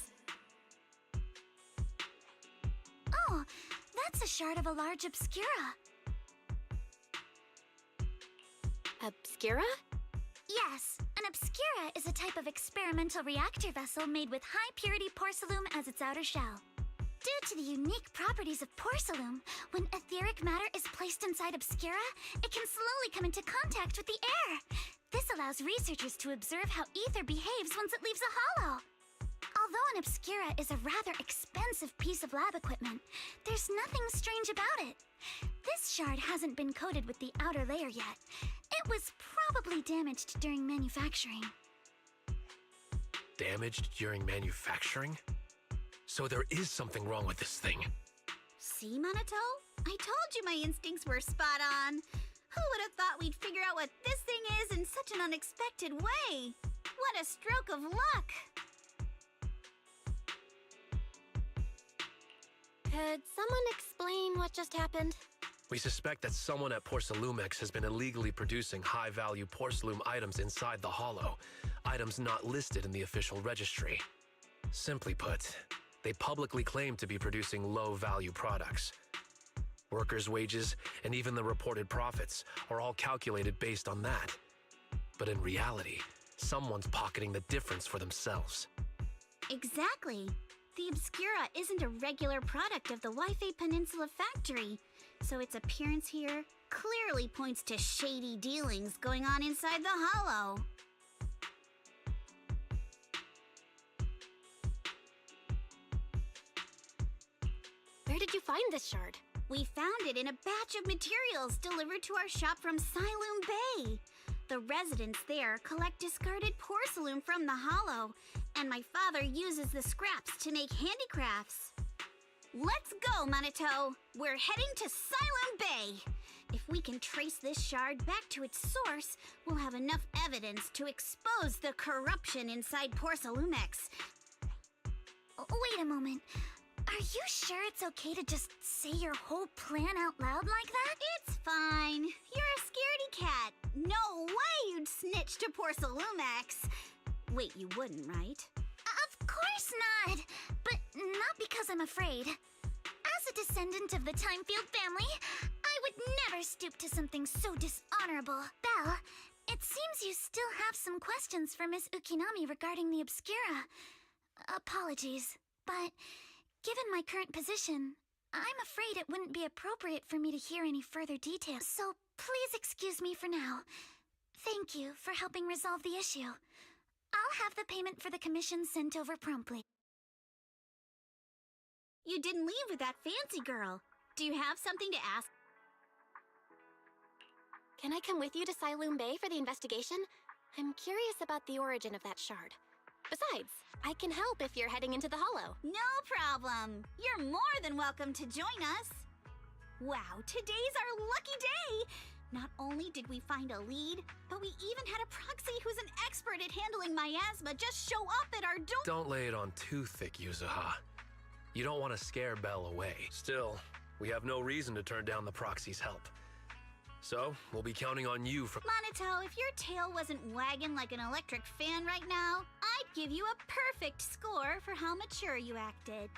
Oh, that's a shard of a large obscura. Obscura? Yes, an obscura is a type of experimental reactor vessel made with high-purity porcelain as its outer shell. Due to the unique properties of porcelain, when etheric matter is placed inside obscura, it can slowly come into contact with the air. This allows researchers to observe how ether behaves once it leaves a hollow. Although an obscura is a rather expensive piece of lab equipment, there's nothing strange about it. This shard hasn't been coated with the outer layer yet. It was probably damaged during manufacturing. Damaged during manufacturing? So there is something wrong with this thing. See, Monato? I told you my instincts were spot on. Who would have thought we'd figure out what this thing is in such an unexpected way? What a stroke of luck! Could someone explain what just happened? We suspect that someone at Porcelumex has been illegally producing high-value porcelain items inside the Hollow, items not listed in the official registry. Simply put, they publicly claim to be producing low-value products. Workers' wages and even the reported profits are all calculated based on that. But in reality, someone's pocketing the difference for themselves. Exactly. The Obscura isn't a regular product of the Wi-Fi Peninsula factory, so its appearance here clearly points to shady dealings going on inside the Hollow. Where did you find this shard? We found it in a batch of materials delivered to our shop from Siloon Bay. The residents there collect discarded porcelain from the Hollow, and my father uses the scraps to make handicrafts. Let's go, Monato! We're heading to Siloon Bay! If we can trace this shard back to its source, we'll have enough evidence to expose the corruption inside Porcelumex. Wait a moment. Are you sure it's okay to just say your whole plan out loud like that? It's fine. You're a scaredy cat. No way you'd snitch to Porcelumex. Wait, you wouldn't, right? Of course not! But not because I'm afraid. As a descendant of the Timefield family, I would never stoop to something so dishonorable. Belle, it seems you still have some questions for Miss Ukinami regarding the Obscura. Apologies, but given my current position, I'm afraid it wouldn't be appropriate for me to hear any further details. So please excuse me for now. Thank you for helping resolve the issue. I'll have the payment for the commission sent over promptly. You didn't leave with that fancy girl. Do you have something to ask? Can I come with you to Siloon Bay for the investigation? I'm curious about the origin of that shard. Besides, I can help if you're heading into the Hollow. No problem. You're more than welcome to join us. Wow, today's our lucky day! Not only did we find a lead, but we even had a proxy who's an expert at handling miasma just show up at our door. Don't lay it on too thick, Yuzuha. You don't want to scare Belle away. Still, we have no reason to turn down the proxy's help. So, we'll be counting on you for— Monato, if your tail wasn't wagging like an electric fan right now, I'd give you a perfect score for how mature you acted.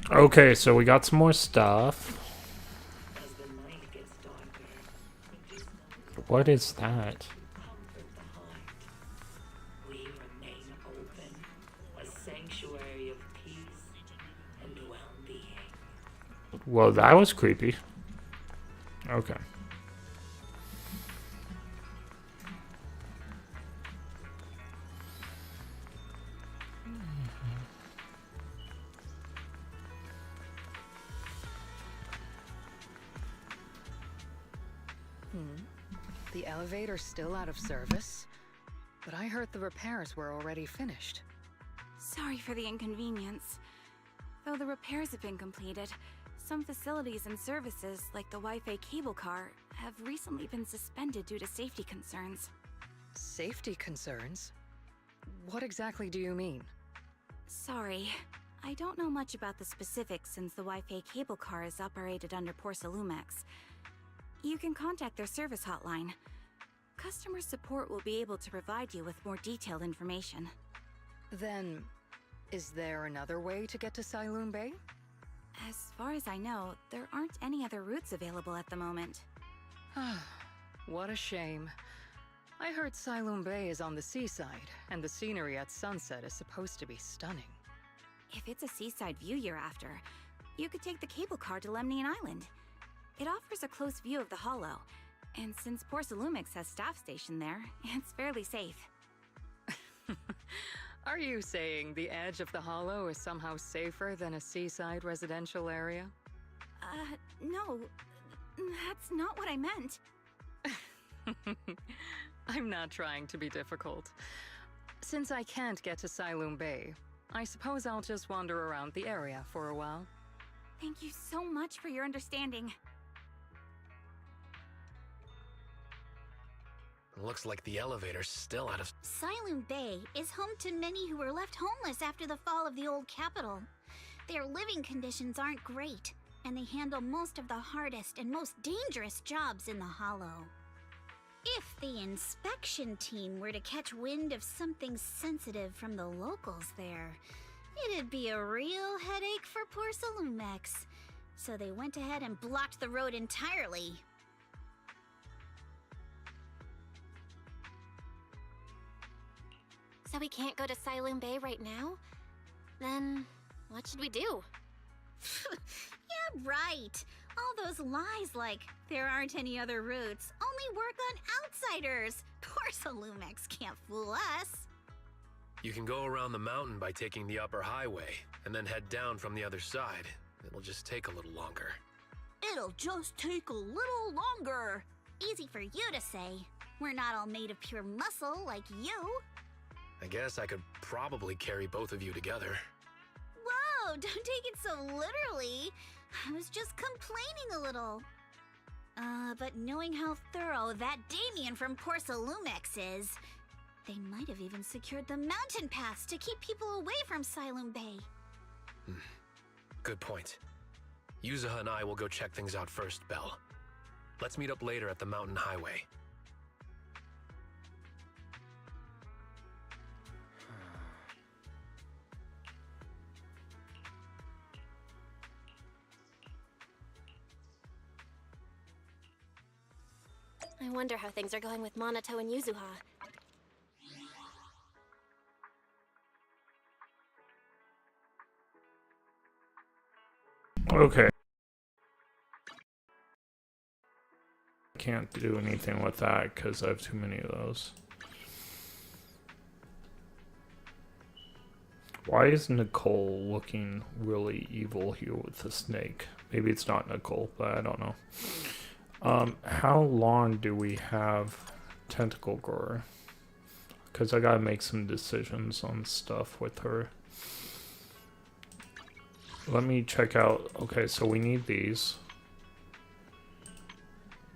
Okay, so we got some more stuff. What is that? We remain open, a sanctuary of peace and well-being. Well, that was creepy. Okay. The elevator's still out of service, but I heard the repairs were already finished. Sorry for the inconvenience. Though the repairs have been completed, some facilities and services, like the Wi-Fi cable car, have recently been suspended due to safety concerns. Safety concerns? What exactly do you mean? Sorry. I don't know much about the specifics since the Wi-Fi cable car is operated under Porcelumex. You can contact their service hotline. Customer support will be able to provide you with more detailed information. Then, is there another way to get to Sailoon Bay? As far as I know, there aren't any other routes available at the moment. What a shame. I heard Sailoon Bay is on the seaside, and the scenery at sunset is supposed to be stunning. If it's a seaside view you're after, you could take the cable car to Lemnian Island. It offers a close view of the Hollow, and since Porcelumex has staff stationed there, it's fairly safe. Are you saying the edge of the Hollow is somehow safer than a seaside residential area? No. That's not what I meant. I'm not trying to be difficult. Since I can't get to Sailoon Bay, I suppose I'll just wander around the area for a while. Thank you so much for your understanding. Looks like the elevator's still out of... Sailoon Bay is home to many who were left homeless after the fall of the old capital. Their living conditions aren't great, and they handle most of the hardest and most dangerous jobs in the Hollow. If the inspection team were to catch wind of something sensitive from the locals there, it'd be a real headache for Porcelumex. So they went ahead and blocked the road entirely. So we can't go to Sailoon Bay right now? Then what should we do? Yeah, right. All those lies like there aren't any other routes only work on outsiders. Porcelumex can't fool us. You can go around the mountain by taking the upper highway, and then head down from the other side. It'll just take a little longer. It'll just take a little longer. Easy for you to say. We're not all made of pure muscle like you. I guess I could probably carry both of you together. Whoa, don't take it so literally. I was just complaining a little. But knowing how thorough that Damien from Porcelumex is, they might have even secured the mountain pass to keep people away from Sailoon Bay. Good point. Yuzuha and I will go check things out first, Belle. Let's meet up later at the mountain highway. I wonder how things are going with Monato and Yuzuha. Okay. Can't do anything with that because I have too many of those. Why is Nicole looking really evil here with the snake? Maybe it's not Nicole, but I don't know. How long do we have Tentacle Grower? Because I gotta make some decisions on stuff with her. Let me check out. Okay, so we need these.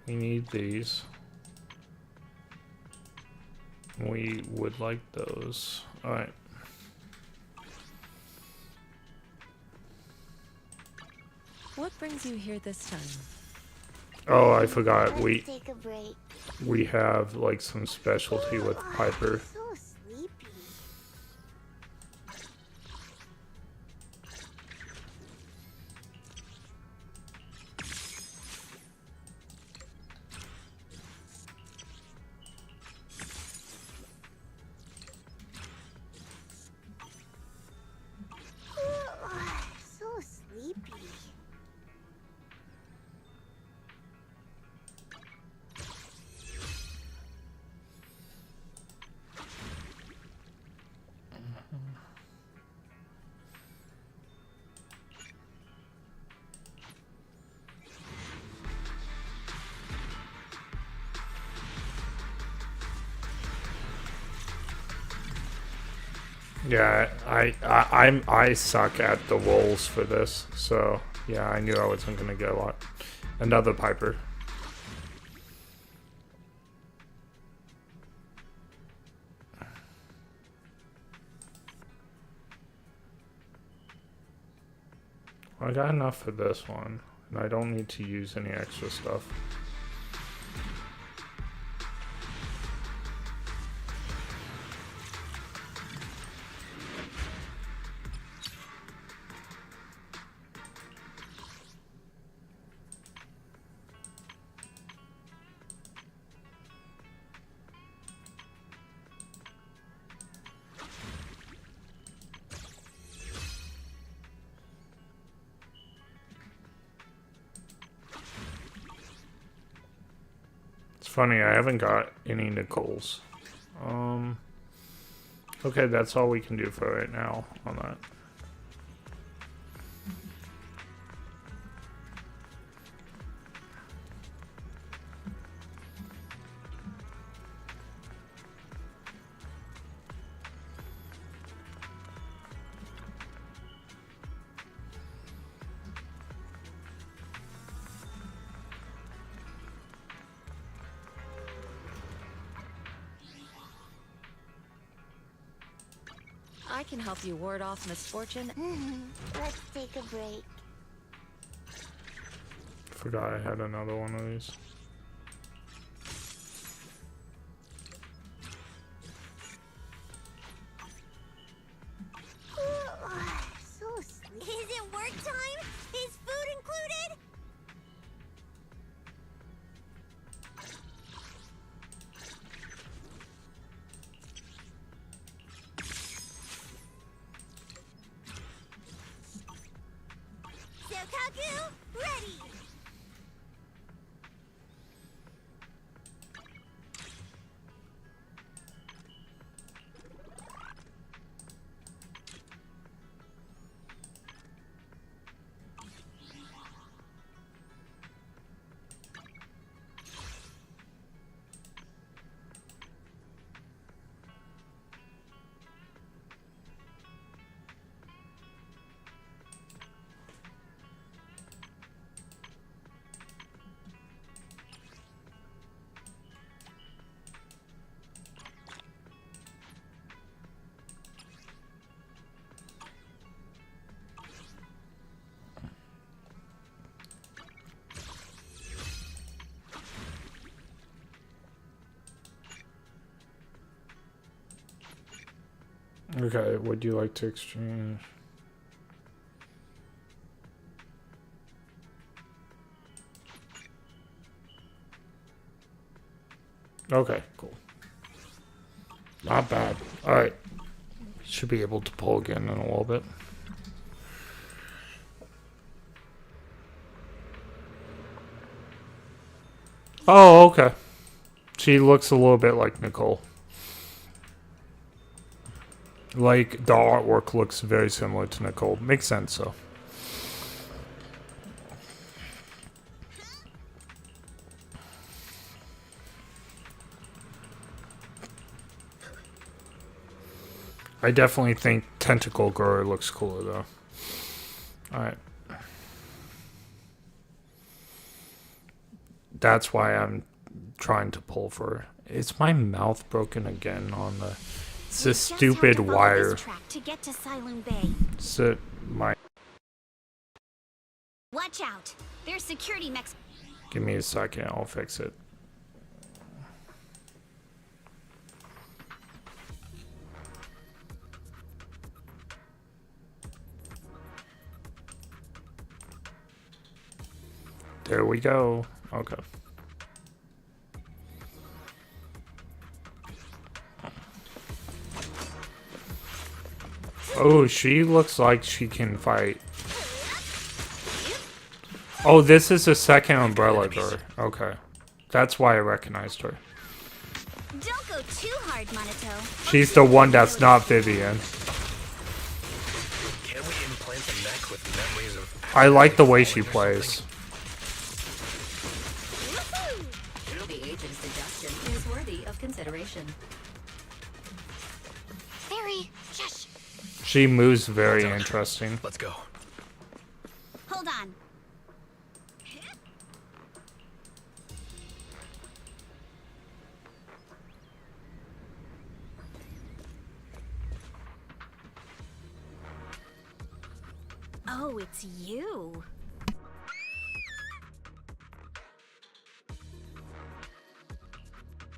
We need these. We would like those. Alright. What brings you here this time? Oh, I forgot. Let's take a break. We have like some specialty with Piper. So sleepy. Yeah, I suck at the rolls for this, so yeah, I knew I wasn't gonna get a lot. Another Piper. I got enough for this one, and I don't need to use any extra stuff. Funny, I haven't got any Nicoles. Okay, that's all we can do for right now on that. I can help you ward off misfortune. Let's take a break. Forgot I had another one of these. So sleepy. Is it work time? Is food included? Sokaku, ready! Okay, would you like to exchange? Okay, cool. Not bad. Alright. Should be able to pull again in a little bit. Oh, okay. She looks a little bit like Nicole. Like, the artwork looks very similar to Nicole. Makes sense, though. I definitely think Tentacle Girl looks cooler, though. Alright. That's why I'm trying to pull for her. Is my mouth broken again on the... It's this stupid wire. To get to Silent Bay. So my... Watch out. There's security mechs. Give me a second, I'll fix it. There we go. Okay. Oh, she looks like she can fight. Oh, this is the second umbrella door. Okay. That's why I recognized her. Don't go too hard, Monato. She's the one that's not Vivian. Can we implant a neck with memories of... I like the way she plays. The agent's suggestion is worthy of consideration. Fairy, shush. She moves very interesting. Let's go. Hold on. Oh, it's you.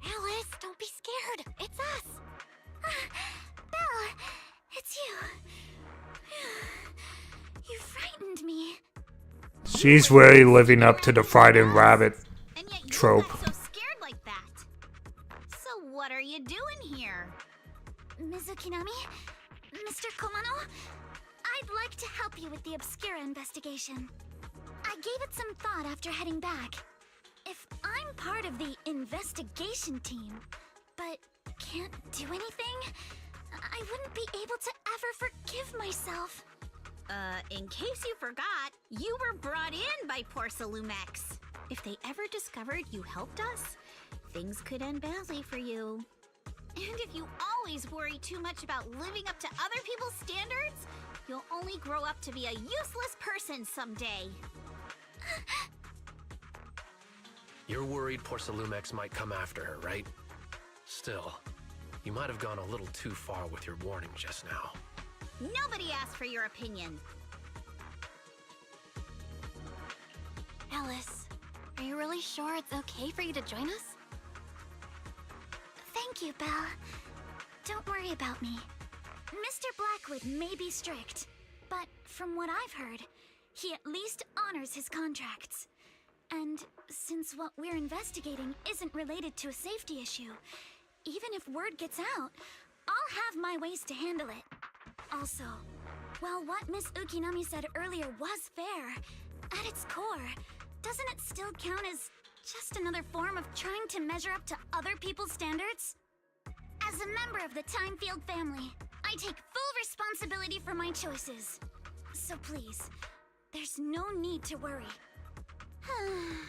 Alice, don't be scared. It's us. Belle, it's you. You frightened me. She's really living up to the frightened rabbit trope. So scared like that. So what are you doing here? Mizukinami? Mr. Komano? I'd like to help you with the Obscura investigation. I gave it some thought after heading back. If I'm part of the investigation team, but can't do anything, I wouldn't be able to ever forgive myself. In case you forgot, you were brought in by Porcelumex. If they ever discovered you helped us, things could end badly for you. And if you always worry too much about living up to other people's standards, you'll only grow up to be a useless person someday. You're worried Porcelumex might come after her, right? Still, you might have gone a little too far with your warning just now. Nobody asked for your opinion. Alice, are you really sure it's okay for you to join us? Thank you, Belle. Don't worry about me. Mr. Blackwood may be strict, but from what I've heard, he at least honors his contracts. And since what we're investigating isn't related to a safety issue, even if word gets out, I'll have my ways to handle it. Also, while what Miss Ukinami said earlier was fair, at its core, doesn't it still count as just another form of trying to measure up to other people's standards? As a member of the Timefield family, I take full responsibility for my choices. So please, there's no need to worry.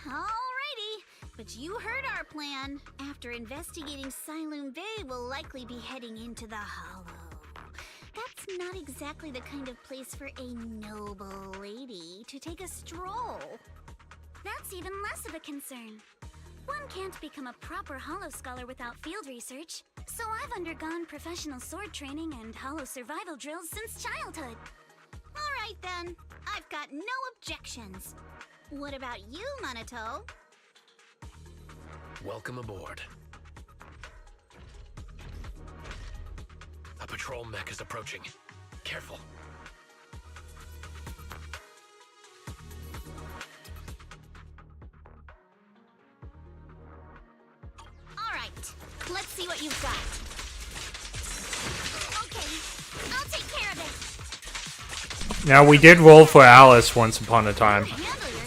Alrighty, but you heard our plan. After investigating Saloon Bay, we'll likely be heading into the Hollow. That's not exactly the kind of place for a noble lady to take a stroll. That's even less of a concern. One can't become a proper Hollow scholar without field research, so I've undergone professional sword training and Hollow survival drills since childhood. Alright then, I've got no objections. What about you, Minato? Welcome aboard. A patrol mech is approaching. Careful. Alright, let's see what you've got. Okay, I'll take care of it. Now, we did roll for Alice once upon a time,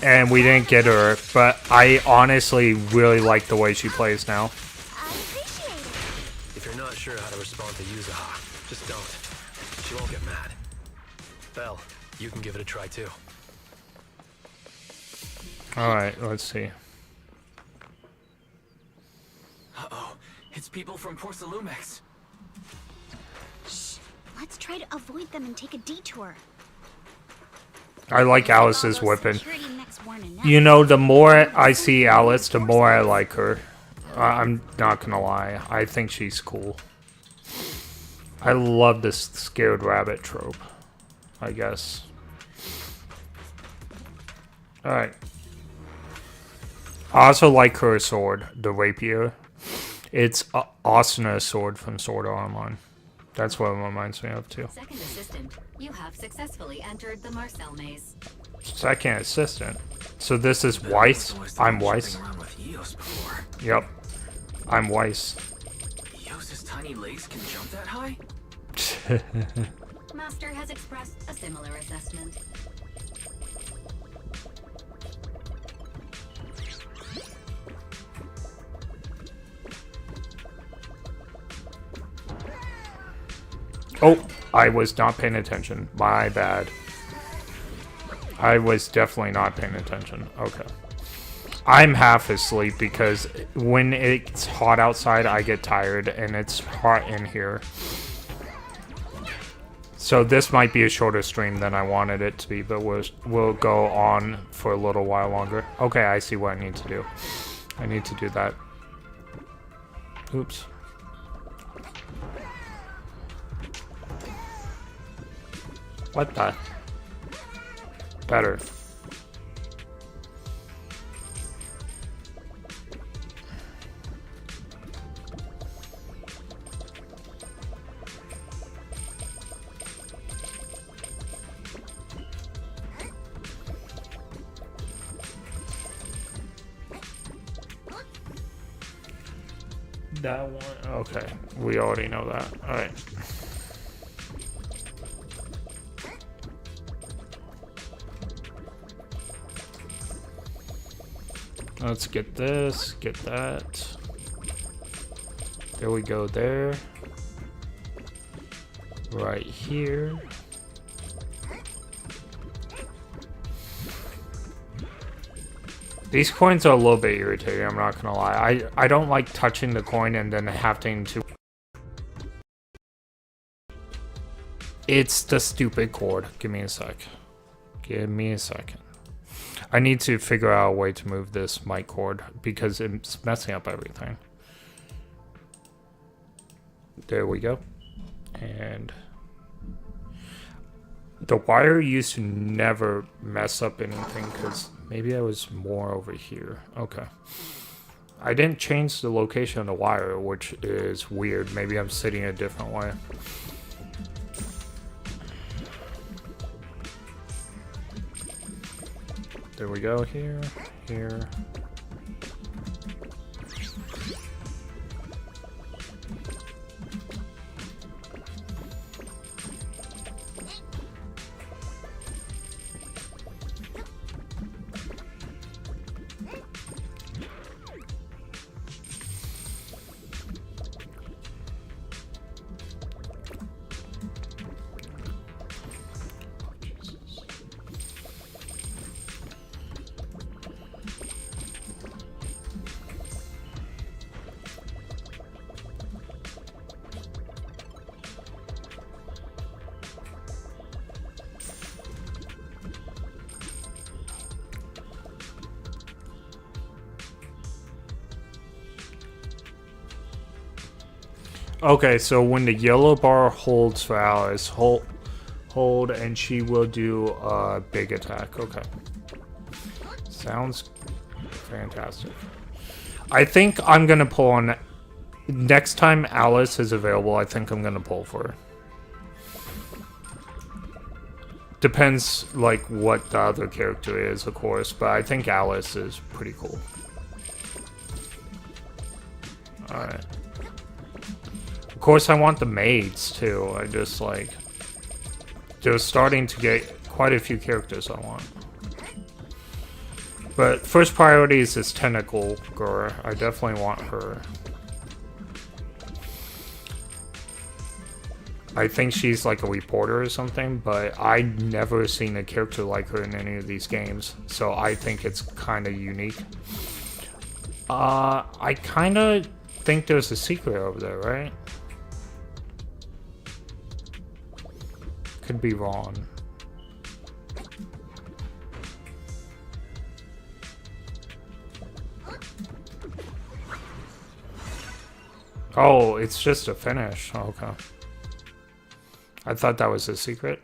and we didn't get her, but I honestly really like the way she plays now. If you're not sure how to respond to Yuzaha, just don't. She won't get mad. Belle, you can give it a try too. Alright, let's see. Uh-oh, it's people from Porcelumex. Shh, let's try to avoid them and take a detour. I like Alice's weapon. You know, the more I see Alice, the more I like her. I'm not gonna lie. I think she's cool. I love this scared rabbit trope, I guess. Alright. I also like her sword, the rapier. It's Asuna sword from Sword Art Online. That's what it reminds me of, too. Second assistant, you have successfully entered the Marcel maze. Second assistant. So this is Weiss. I'm Weiss. Yep. I'm Weiss. Eos's tiny legs can jump that high? Master has expressed a similar assessment. Oh, I was not paying attention. My bad. I was definitely not paying attention. Okay. I'm half asleep because when it's hot outside, I get tired, and it's hot in here. So this might be a shorter stream than I wanted it to be, but we'll go on for a little while longer. Okay, I see what I need to do. I need to do that. Oops. What the? Better. That one, okay, we already know that. All right. Let's get this, get that. There we go there. Right here. These coins are a little bit irritating, I'm not gonna lie. I don't like touching the coin and then having to... It's the stupid cord. Give me a sec. Give me a second. I need to figure out a way to move this mic cord because it's messing up everything. There we go. And the wire used to never mess up anything because maybe I was more over here. Okay. I didn't change the location of the wire, which is weird. Maybe I'm sitting a different way. There we go, here, here. Okay, so when the yellow bar holds for Alice, hold, and she will do a big attack. Okay. Sounds fantastic. I think I'm gonna pull on... Next time Alice is available, I think I'm gonna pull for her. Depends, like, what the other character is, of course, but I think Alice is pretty cool. Alright. Of course, I want the maids, too. I just, like... They're starting to get quite a few characters I want. But first priority is this tentacle girl. I definitely want her. I think she's like a reporter or something, but I've never seen a character like her in any of these games. So I think it's kind of unique. I kind of think there's a secret over there, right? Could be wrong. Oh, it's just a finish. Okay. I thought that was a secret.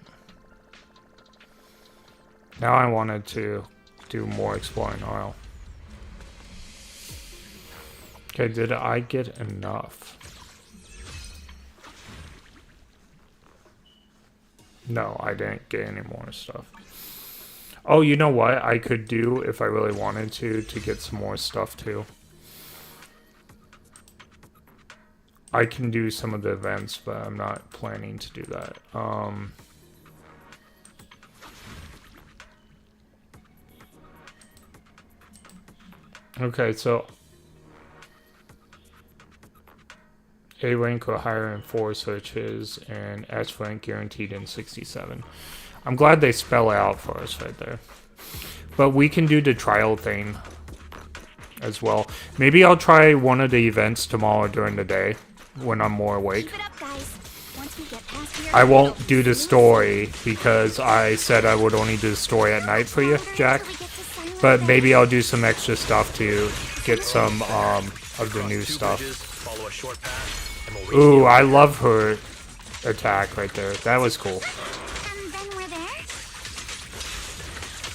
Now I wanted to do more exploring oil. Okay, did I get enough? No, I didn't get any more stuff. Oh, you know what I could do if I really wanted to get some more stuff too? I can do some of the events, but I'm not planning to do that. Okay, so A rank or higher in 4 searches, and S rank guaranteed in 67. I'm glad they spell it out for us right there. But we can do the trial thing as well. Maybe I'll try one of the events tomorrow during the day when I'm more awake. Keep it up, guys. once we get past here, I won't do the story because I said I would only do the story at night for you, Jack. But maybe I'll do some extra stuff to get some of the new stuff. Ooh, I love her attack right there. That was cool. And then we're there?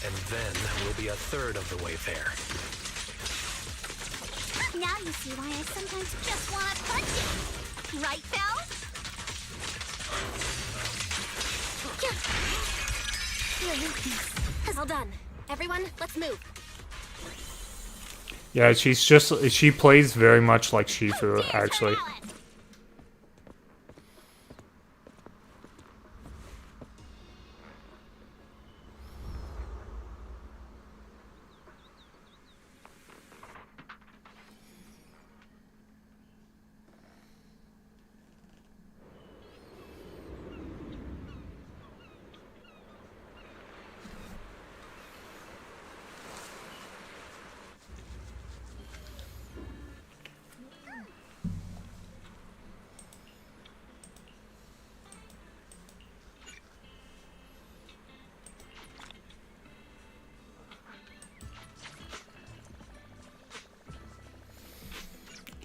And then we'll be a third of the way there. Now you see why I sometimes just want to punch you. Right, Belle? All done. Everyone, let's move. Yeah, she plays very much like Shifu, actually.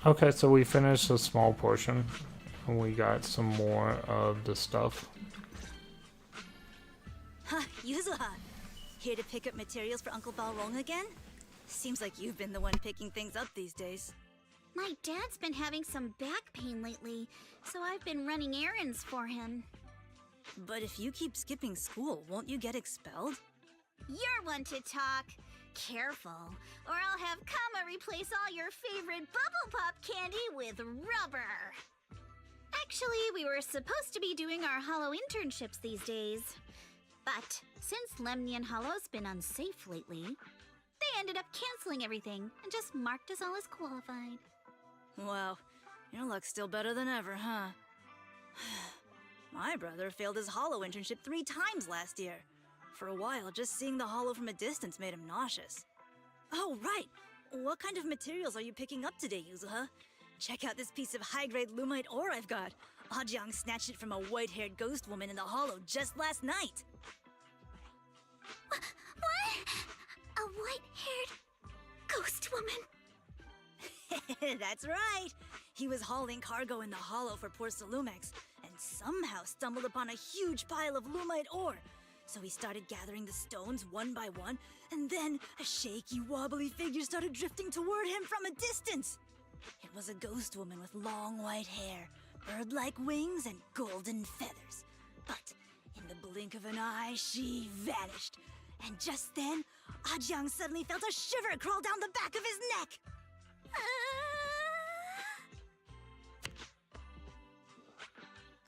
Okay, so we finished a small portion, and we got some more of the stuff. Huh, Yuzuha! Here to pick up materials for Uncle Balrog again? Seems like you've been the one picking things up these days. My dad's been having some back pain lately, so I've been running errands for him. But if you keep skipping school, won't you get expelled? You're one to talk. Careful, or I'll have Kama replace all your favorite Bubble Pop candy with rubber. Actually, we were supposed to be doing our Hollow internships these days. But since Lemnian Hollow's been unsafe lately, they ended up canceling everything and just marked us all as qualified. Wow, your luck's still better than ever, huh? My brother failed his Hollow internship 3 times last year. For a while, just seeing the Hollow from a distance made him nauseous. Oh, right! What kind of materials are you picking up today, Yuzuha? Check out this piece of high-grade lumite ore I've got. Ajang snatched it from a white-haired ghost woman in the Hollow just last night. What? A white-haired ghost woman? That's right! He was hauling cargo in the Hollow for poor Salumex, and somehow stumbled upon a huge pile of lumite ore. So he started gathering the stones one by one, and then a shaky, wobbly figure started drifting toward him from a distance. It was a ghost woman with long white hair, bird-like wings, and golden feathers. But in the blink of an eye, she vanished. And just then, Ajang suddenly felt a shiver crawl down the back of his neck.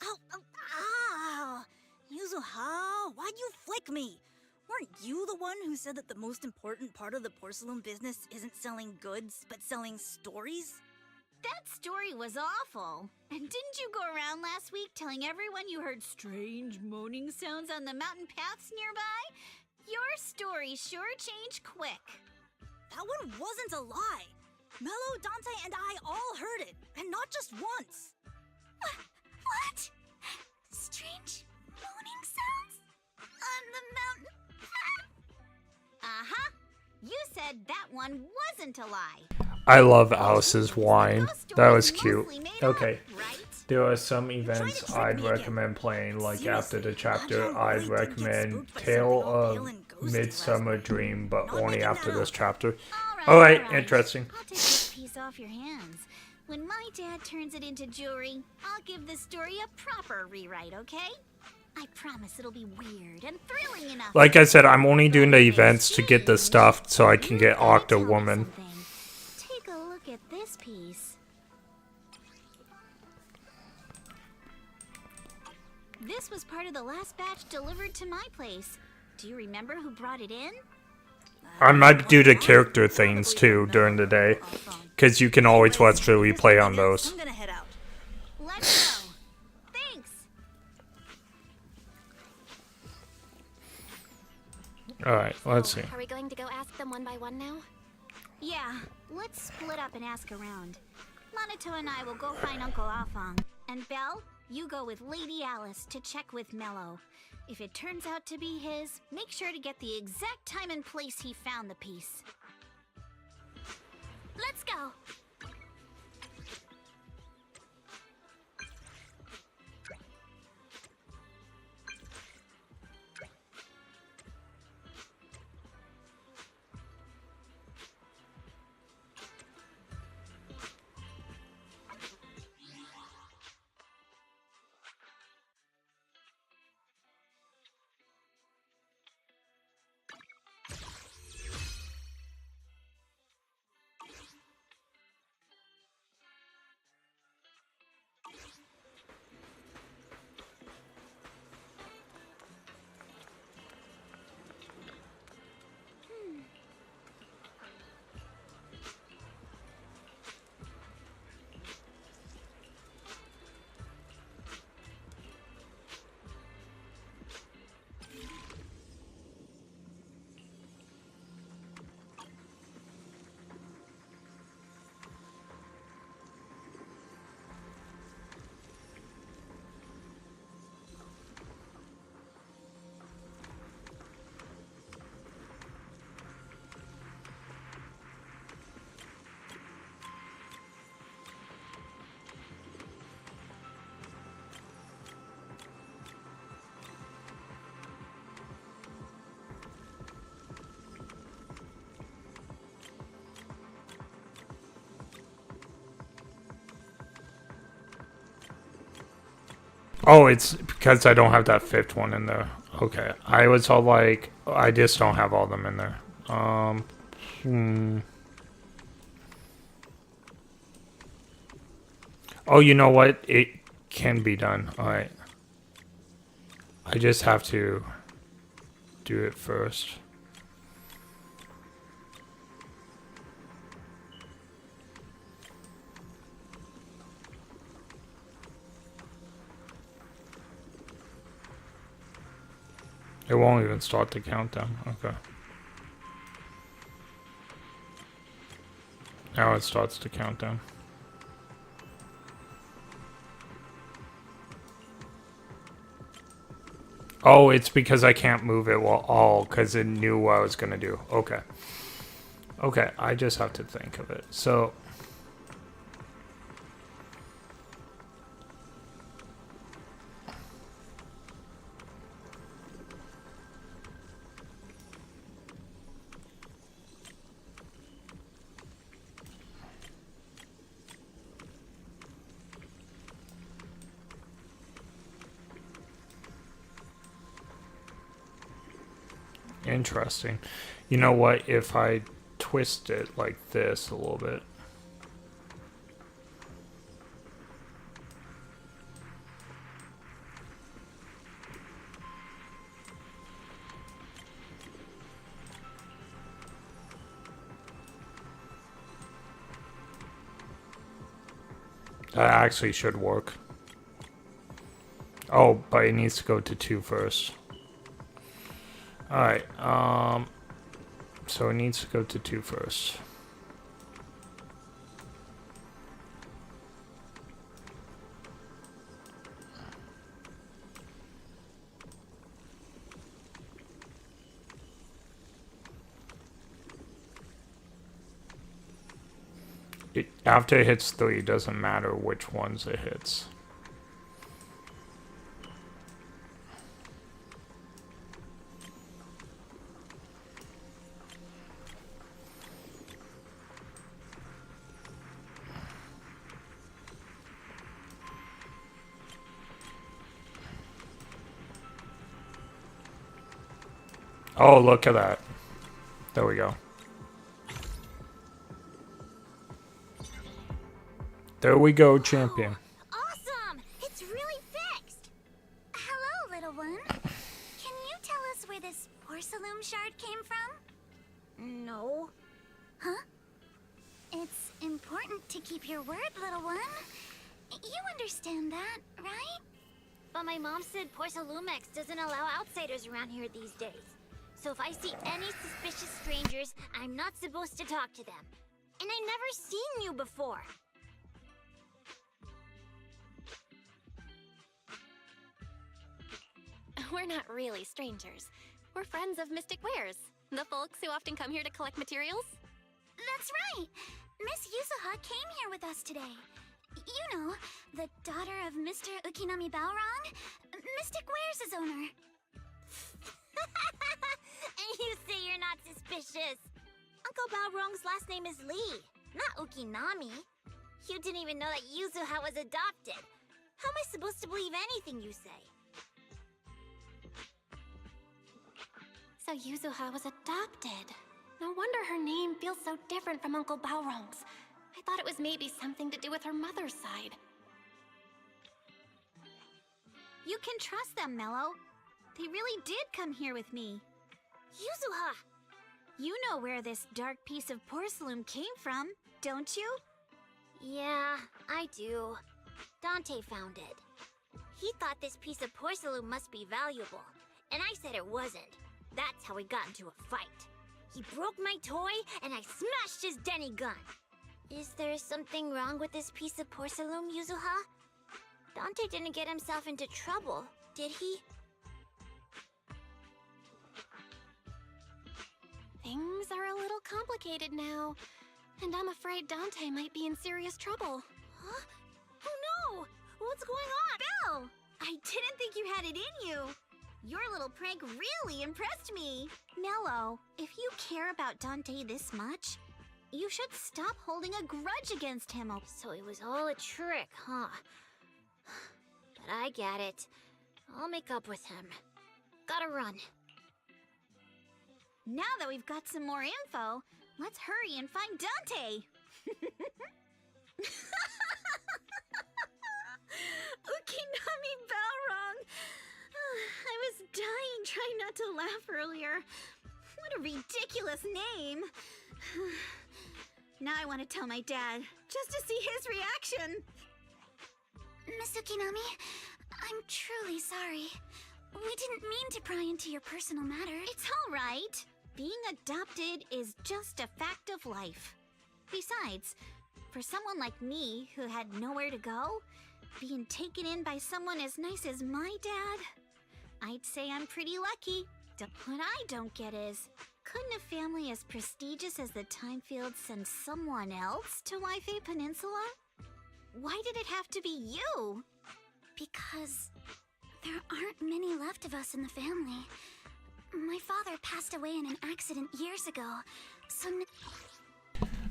Ow! Yuzuha, why'd you flick me? Weren't you the one who said that the most important part of the porcelain business isn't selling goods, but selling stories? That story was awful. And didn't you go around last week telling everyone you heard strange moaning sounds on the mountain paths nearby? Your story sure changed quick. That one wasn't a lie. Mello, Dante, and I all heard it, and not just once. What? Strange moaning sounds? On the mountain path? Uh-huh. You said that one wasn't a lie. I love Alice's wine. That was cute. Okay. There are some events I'd recommend playing, like after the chapter, I'd recommend Tale of Midsummer Dream, but only after this chapter. Alright, interesting. I'll take this piece off your hands. When my dad turns it into jewelry, I'll give the story a proper rewrite, okay? I promise it'll be weird and thrilling enough. Like I said, I'm only doing the events to get the stuff so I can get Octa Woman. Take a look at this piece. This was part of the last batch delivered to my place. Do you remember who brought it in? I might do the character things too during the day, because you can always watch the replay on those. I'm gonna head out. Let's go. Thanks. Alright, let's see. Are we going to go ask them one by one now? Yeah, let's split up and ask around. Monato and I will go find Uncle Afang. And Belle, you go with Lady Alice to check with Mello. If it turns out to be his, make sure to get the exact time and place he found the piece. Let's go. Oh, it's because I don't have that fifth one in there. Okay. I was all like, I just don't have all of them in there. Oh, you know what? It can be done. Alright. I just have to do it first. It won't even start the countdown. Okay. Now it starts the countdown. Oh, it's because I can't move it because it knew what I was going to do. Okay. Okay, I just have to think of it. So... Interesting. You know what? If I twist it like this a little bit. That actually should work. Oh, but it needs to go to 2 first. Alright, so it needs to go to 2 first. After it hits 3, it doesn't matter which ones it hits. Oh, look at that. There we go. There we go, champion. Awesome! It's really fixed! Hello, little one. Can you tell us where this porcelain shard came from? No. Huh? It's important to keep your word, little one. You understand that, right? But my mom said Porcelumex doesn't allow outsiders around here these days. So if I see any suspicious strangers, I'm not supposed to talk to them. And I've never seen you before. we're not really strangers. We're friends of Mystic Wares, the folks who often come here to collect materials. That's right! Miss Yuzuha came here with us today. You know, the daughter of Mr. Ukinami Balrog, Mystic Wares' owner. And you say you're not suspicious. Uncle Balrog's last name is Lee, not Ukinami. You didn't even know that Yuzuha was adopted. How am I supposed to believe anything you say? So Yuzuha was adopted. No wonder her name feels so different from Uncle Balrog's. I thought it was maybe something to do with her mother's side. You can trust them, Mello. They really did come here with me. Yuzuha! You know where this dark piece of porcelain came from, don't you? Yeah, I do. Dante found it. He thought this piece of porcelain must be valuable, and I said it wasn't. That's how we got into a fight. He broke my toy, and I smashed his Denny gun. Is there something wrong with this piece of porcelain, Yuzuha? Dante didn't get himself into trouble, did he? Things are a little complicated now, and I'm afraid Dante might be in serious trouble. Huh? Oh no! What's going on? Belle! I didn't think you had it in you. Your little prank really impressed me. Mello, if you care about Dante this much, you should stop holding a grudge against him. So it was all a trick, huh? But I get it. I'll make up with him. Gotta run. Now that we've got some more info, let's hurry and find Dante. Ukinami Balrog. I was dying trying not to laugh earlier. What a ridiculous name. Now I want to tell my dad, just to see his reaction. Miss Ukinami, I'm truly sorry. We didn't mean to pry into your personal matters. It's all right. Being adopted is just a fact of life. Besides, for someone like me who had nowhere to go, being taken in by someone as nice as my dad, I'd say I'm pretty lucky. What I don't get is, couldn't a family as prestigious as the Timefields send someone else to Wi-Fi Peninsula? Why did it have to be you? Because there aren't many left of us in the family. My father passed away in an accident years ago, so...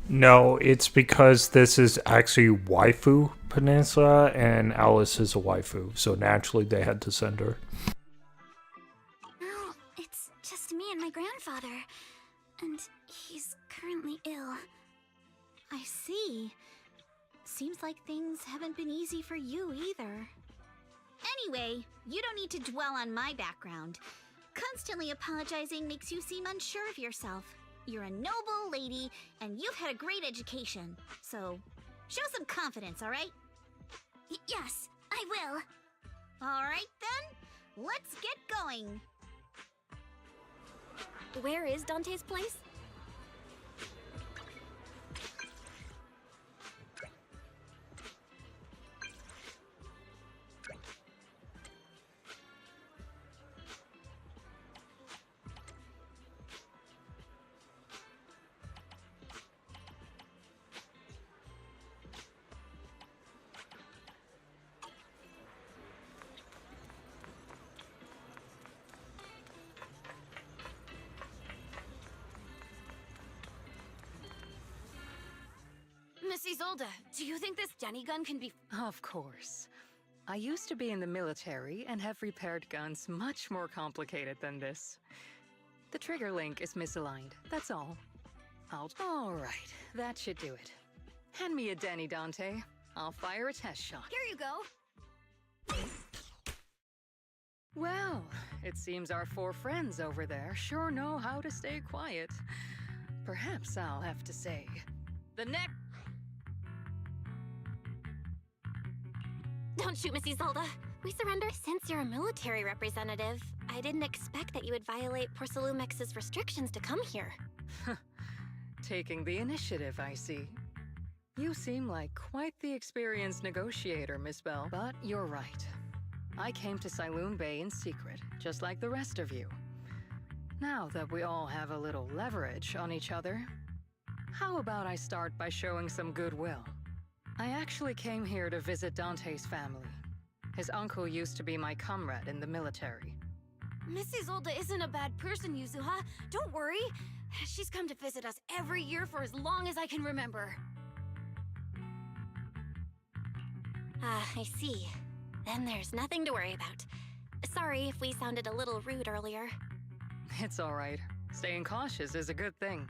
No, it's because this is actually Waifu Peninsula, and Alice is a waifu, so naturally they had to send her. No, it's just me and my grandfather, and he's currently ill. I see. Seems like things haven't been easy for you either. Anyway, you don't need to dwell on my background. Constantly apologizing makes you seem unsure of yourself. You're a noble lady, and you've had a great education. So, show some confidence, alright? Yes, I will. Alright then, let's get going. Where is Dante's place? Miss Isolde, do you think this Denny gun can be... Of course. I used to be in the military and have repaired guns much more complicated than this. The trigger link is misaligned, that's all. All right, that should do it. Hand me a Denny, Dante. I'll fire a test shot. Here you go. Well, it seems our four friends over there sure know how to stay quiet. Perhaps I'll have to say, the next... Don't shoot, Miss Isolde. We surrender. Since you're a military representative, I didn't expect that you would violate Porcelumex's restrictions to come here. Taking the initiative, I see. You seem like quite the experienced negotiator, Miss Bell. But you're right. I came to Saloon Bay in secret, just like the rest of you. Now that we all have a little leverage on each other, how about I start by showing some goodwill? I actually came here to visit Dante's family. His uncle used to be my comrade in the military. Miss Isolde isn't a bad person, Yuzuha. Don't worry. She's come to visit us every year for as long as I can remember. I see. Then there's nothing to worry about. Sorry if we sounded a little rude earlier. It's all right. Staying cautious is a good thing.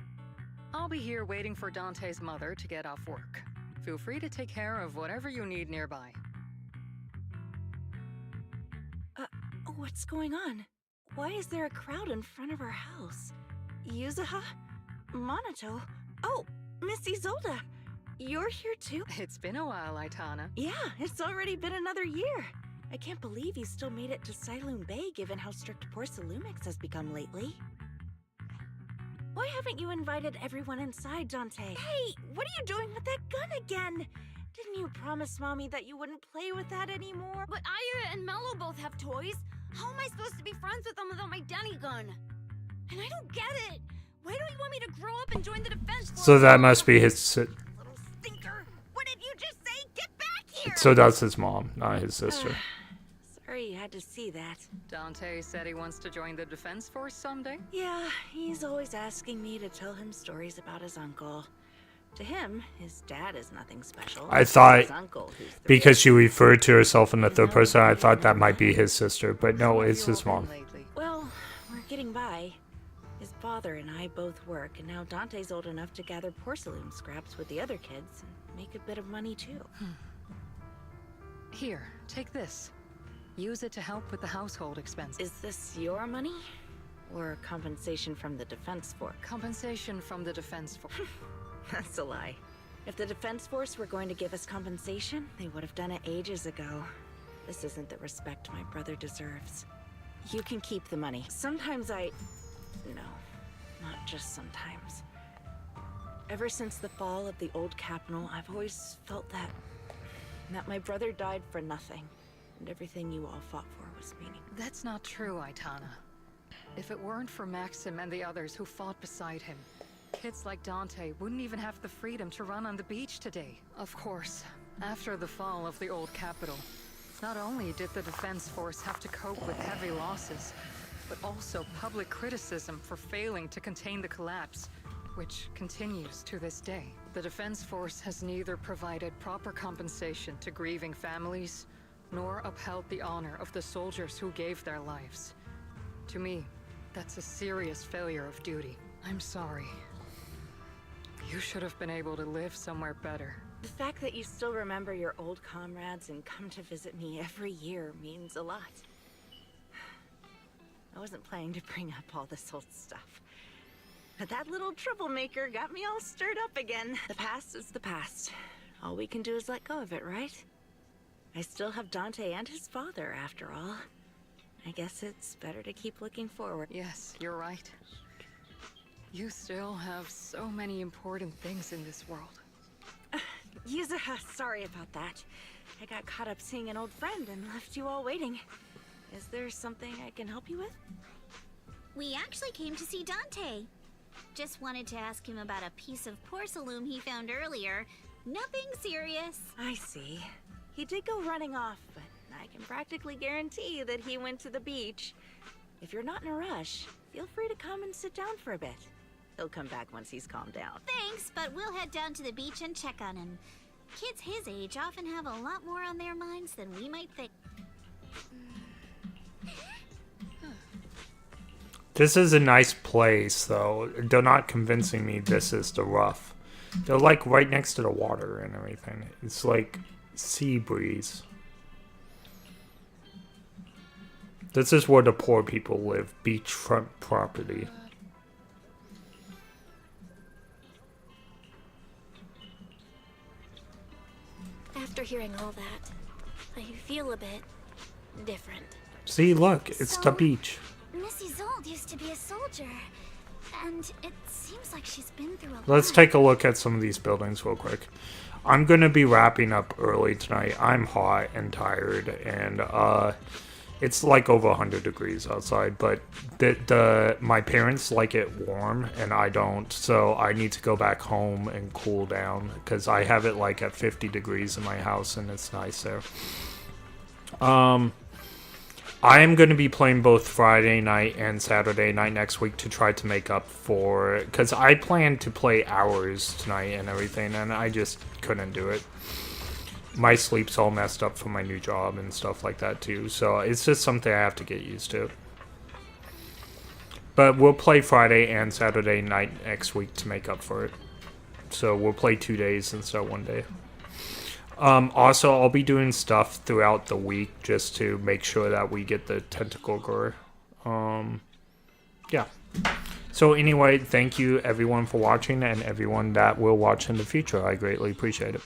I'll be here waiting for Dante's mother to get off work. Feel free to take care of whatever you need nearby. What's going on? Why is there a crowd in front of our house? Yuzuha? Monato? Oh, Miss Isolde! You're here too? It's been a while, Aitana. Yeah, it's already been another year. I can't believe you still made it to Saloon Bay given how strict Porcelumix has become lately. Why haven't you invited everyone inside, Dante? Hey, what are you doing with that gun again? Didn't you promise Mommy that you wouldn't play with that anymore? But Aya and Mello both have toys. How am I supposed to be friends with them without my Denny gun? And I don't get it. Why do you want me to grow up and join the defense force? So that must be his. Little stinker! What did you just say? Get back here! So that's his mom, not his sister. Sorry you had to see that. Dante said he wants to join the defense force someday? Yeah, he's always asking me to tell him stories about his uncle. To him, his dad is nothing special. I thought, His uncle, because she referred to herself in the third person, I thought that might be his sister, but no, it's his mom. Well, we're getting by. His father and I both work, and now Dante's old enough to gather porcelain scraps with the other kids and make a bit of money too. Here, take this. Use it to help with the household expenses. Is this your money? Or compensation from the Defense Force? Compensation from the Defense Force. That's a lie. If the Defense Force were going to give us compensation, they would have done it ages ago. This isn't the respect my brother deserves. You can keep the money. Sometimes No, not just sometimes. Ever since the fall of the old capital, I've always felt that my brother died for nothing, and everything you all fought for was meaningless. That's not true, Aitana. If it weren't for Maxim and the others who fought beside him, kids like Dante wouldn't even have the freedom to run on the beach today. Of course, after the fall of the old capital, not only did the Defense Force have to cope with heavy losses, but also public criticism for failing to contain the collapse, which continues to this day. The Defense Force has neither provided proper compensation to grieving families, nor upheld the honor of the soldiers who gave their lives. To me, that's a serious failure of duty. I'm sorry. You should have been able to live somewhere better. The fact that you still remember your old comrades and come to visit me every year means a lot. I wasn't planning to bring up all this old stuff. But that little troublemaker got me all stirred up again. The past is the past. All we can do is let go of it, right? I still have Dante and his father, after all. I guess it's better to keep looking forward. Yes, you're right. You still have so many important things in this world. Yuzuha, sorry about that. I got caught up seeing an old friend and left you all waiting. Is there something I can help you with? We actually came to see Dante. Just wanted to ask him about a piece of porcelain he found earlier. Nothing serious. I see. He did go running off, but I can practically guarantee that he went to the beach. If you're not in a rush, feel free to come and sit down for a bit. He'll come back once he's calmed down. Thanks, but we'll head down to the beach and check on him. Kids his age often have a lot more on their minds than we might think. This is a nice place, though. They're not convincing me this is the rough. They're like right next to the water and everything. It's like sea breeze. This is where the poor people live, beachfront property. After hearing all that, I feel a bit different. See, look, it's the beach. Miss Isolde used to be a soldier. And it seems like she's been through a Let's lot. take a look at some of these buildings real quick. I'm going to be wrapping up early tonight. I'm hot and tired, and it's like over 100 degrees outside, but my parents like it warm, and I don't, so I need to go back home and cool down, because I have it like at 50 degrees in my house, and it's nice there. I am going to be playing both Friday night and Saturday night next week to try to make up for... Because I planned to play hours tonight and everything, and I just couldn't do it. My sleep's all messed up from my new job and stuff like that, too. So it's just something I have to get used to. But we'll play Friday and Saturday night next week to make up for it. So we'll play 2 days instead of 1 day. Also, I'll be doing stuff throughout the week just to make sure that we get the tentacle gore. Yeah. So anyway, thank you everyone for watching, and everyone that will watch in the future. I greatly appreciate it.